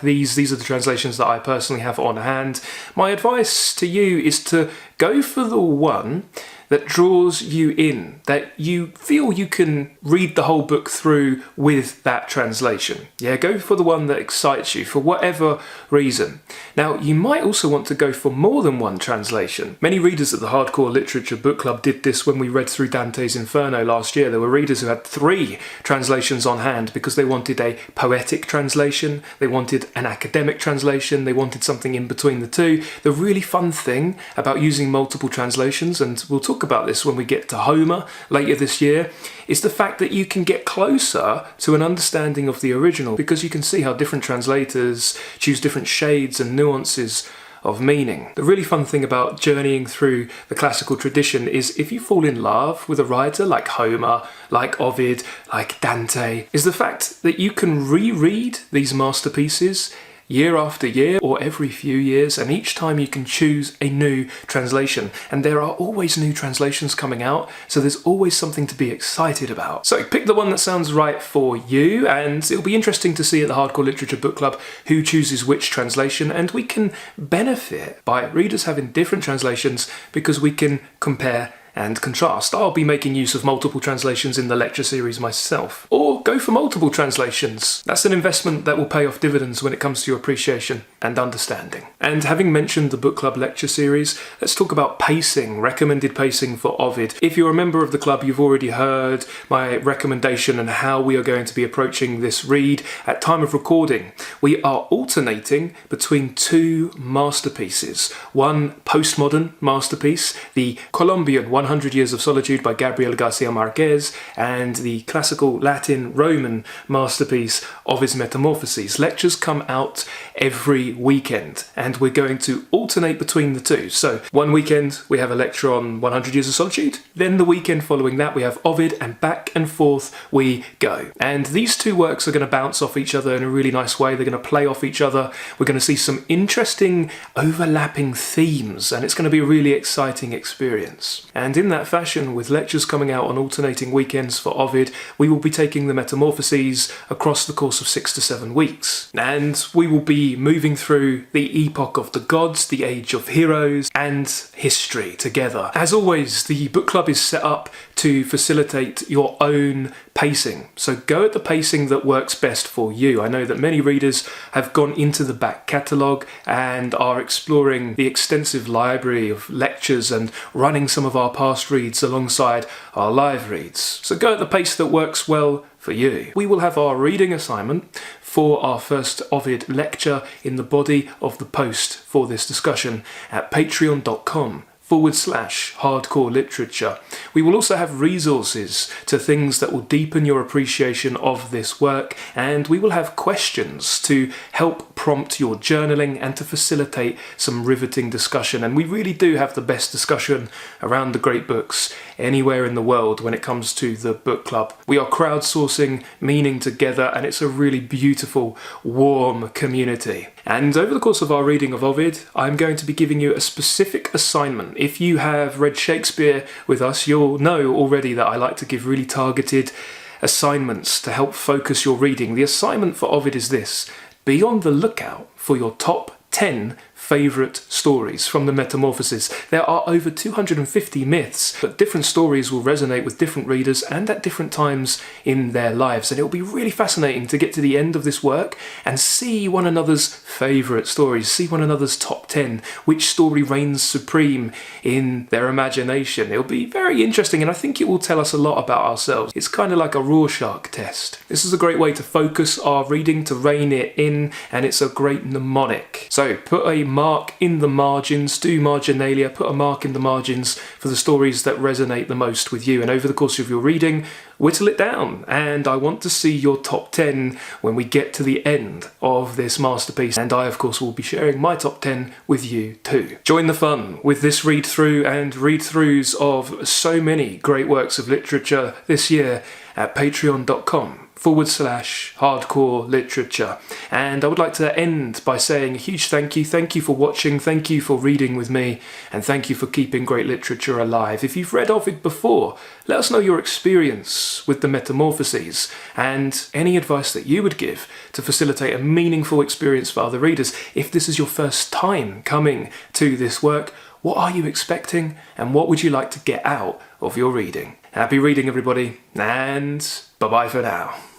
these. These are the translations that I personally have on hand. My advice to you is to go for the one that draws you in, that you feel you can read the whole book through with that translation. Yeah, go for the one that excites you for whatever reason. Now, you might also want to go for more than one translation. Many readers at the Hardcore Literature Book Club did this when we read through Dante's Inferno last year. There were readers who had 3 translations on hand because they wanted a poetic translation, they wanted an academic translation, they wanted something in between the two. The really fun thing about using multiple translations, and we'll talk about this when we get to Homer later this year, is the fact that you can get closer to an understanding of the original because you can see how different translators choose different shades and nuances of meaning. The really fun thing about journeying through the classical tradition is if you fall in love with a writer like Homer, like Ovid, like Dante, is the fact that you can reread these masterpieces year after year or every few years, and each time you can choose a new translation. And there are always new translations coming out, so there's always something to be excited about. So pick the one that sounds right for you, and it'll be interesting to see at the Hardcore Literature Book Club who chooses which translation, and we can benefit by readers having different translations because we can compare and contrast. I'll be making use of multiple translations in the lecture series myself. Or go for multiple translations. That's an investment that will pay off dividends when it comes to your appreciation and understanding. And having mentioned the book club lecture series, let's talk about pacing, recommended pacing for Ovid. If you're a member of the club, you've already heard my recommendation and how we are going to be approaching this read. At time of recording, we are alternating between 2 masterpieces. One postmodern masterpiece, the Colombian 100 Years of Solitude by Gabriel Garcia Marquez, and the classical Latin-Roman masterpiece Ovid's Metamorphoses. Lectures come out every weekend, and we're going to alternate between the 2. So one weekend we have a lecture on 100 Years of Solitude, then the weekend following that we have Ovid, and back and forth we go. And these 2 works are going to bounce off each other in a really nice way. They're going to play off each other. We're going to see some interesting overlapping themes, and it's going to be a really exciting experience. And in that fashion, with lectures coming out on alternating weekends for Ovid, we will be taking the Metamorphoses across the course of 6 to 7 weeks. And we will be moving through the epoch of the gods, the age of heroes, and history together. As always, the book club is set up to facilitate your own pacing. So go at the pacing that works best for you. I know that many readers have gone into the back catalogue and are exploring the extensive library of lectures and running some of our past reads alongside our live reads. So go at the pace that works well for you. We will have our reading assignment for our first Ovid lecture in the body of the post for this discussion at patreon.com/hardcore literature. We will also have resources to things that will deepen your appreciation of this work, and we will have questions to help prompt your journaling and to facilitate some riveting discussion. And we really do have the best discussion around the great books anywhere in the world when it comes to the book club. We are crowdsourcing meaning together, and it's a really beautiful, warm community. And over the course of our reading of Ovid, I'm going to be giving you a specific assignment. If you have read Shakespeare with us, you'll know already that I like to give really targeted assignments to help focus your reading. The assignment for Ovid is this: be on the lookout for your top 10 favourite stories from the Metamorphoses. There are over 250 myths, but different stories will resonate with different readers and at different times in their lives. And it'll be really fascinating to get to the end of this work and see one another's favourite stories, see one another's top 10, which story reigns supreme in their imagination. It'll be very interesting, and I think it will tell us a lot about ourselves. It's kind of like a Rorschach test. This is a great way to focus our reading, to rein it in, and it's a great mnemonic. So put a mark in the margins, do marginalia, put a mark in the margins for the stories that resonate the most with you. And over the course of your reading, whittle it down. And I want to see your top 10 when we get to the end of this masterpiece. And I, of course, will be sharing my top 10 with you too. Join the fun with this read through and read throughs of so many great works of literature this year at patreon.com/hardcore literature. And I would like to end by saying a huge thank you. Thank you for watching, thank you for reading with me, and thank you for keeping great literature alive. If you've read Ovid before, let us know your experience with the Metamorphoses and any advice that you would give to facilitate a meaningful experience for other readers. If this is your first time coming to this work, What are you expecting, and what would you like to get out of your reading? Happy reading, everybody, and bye-bye for now.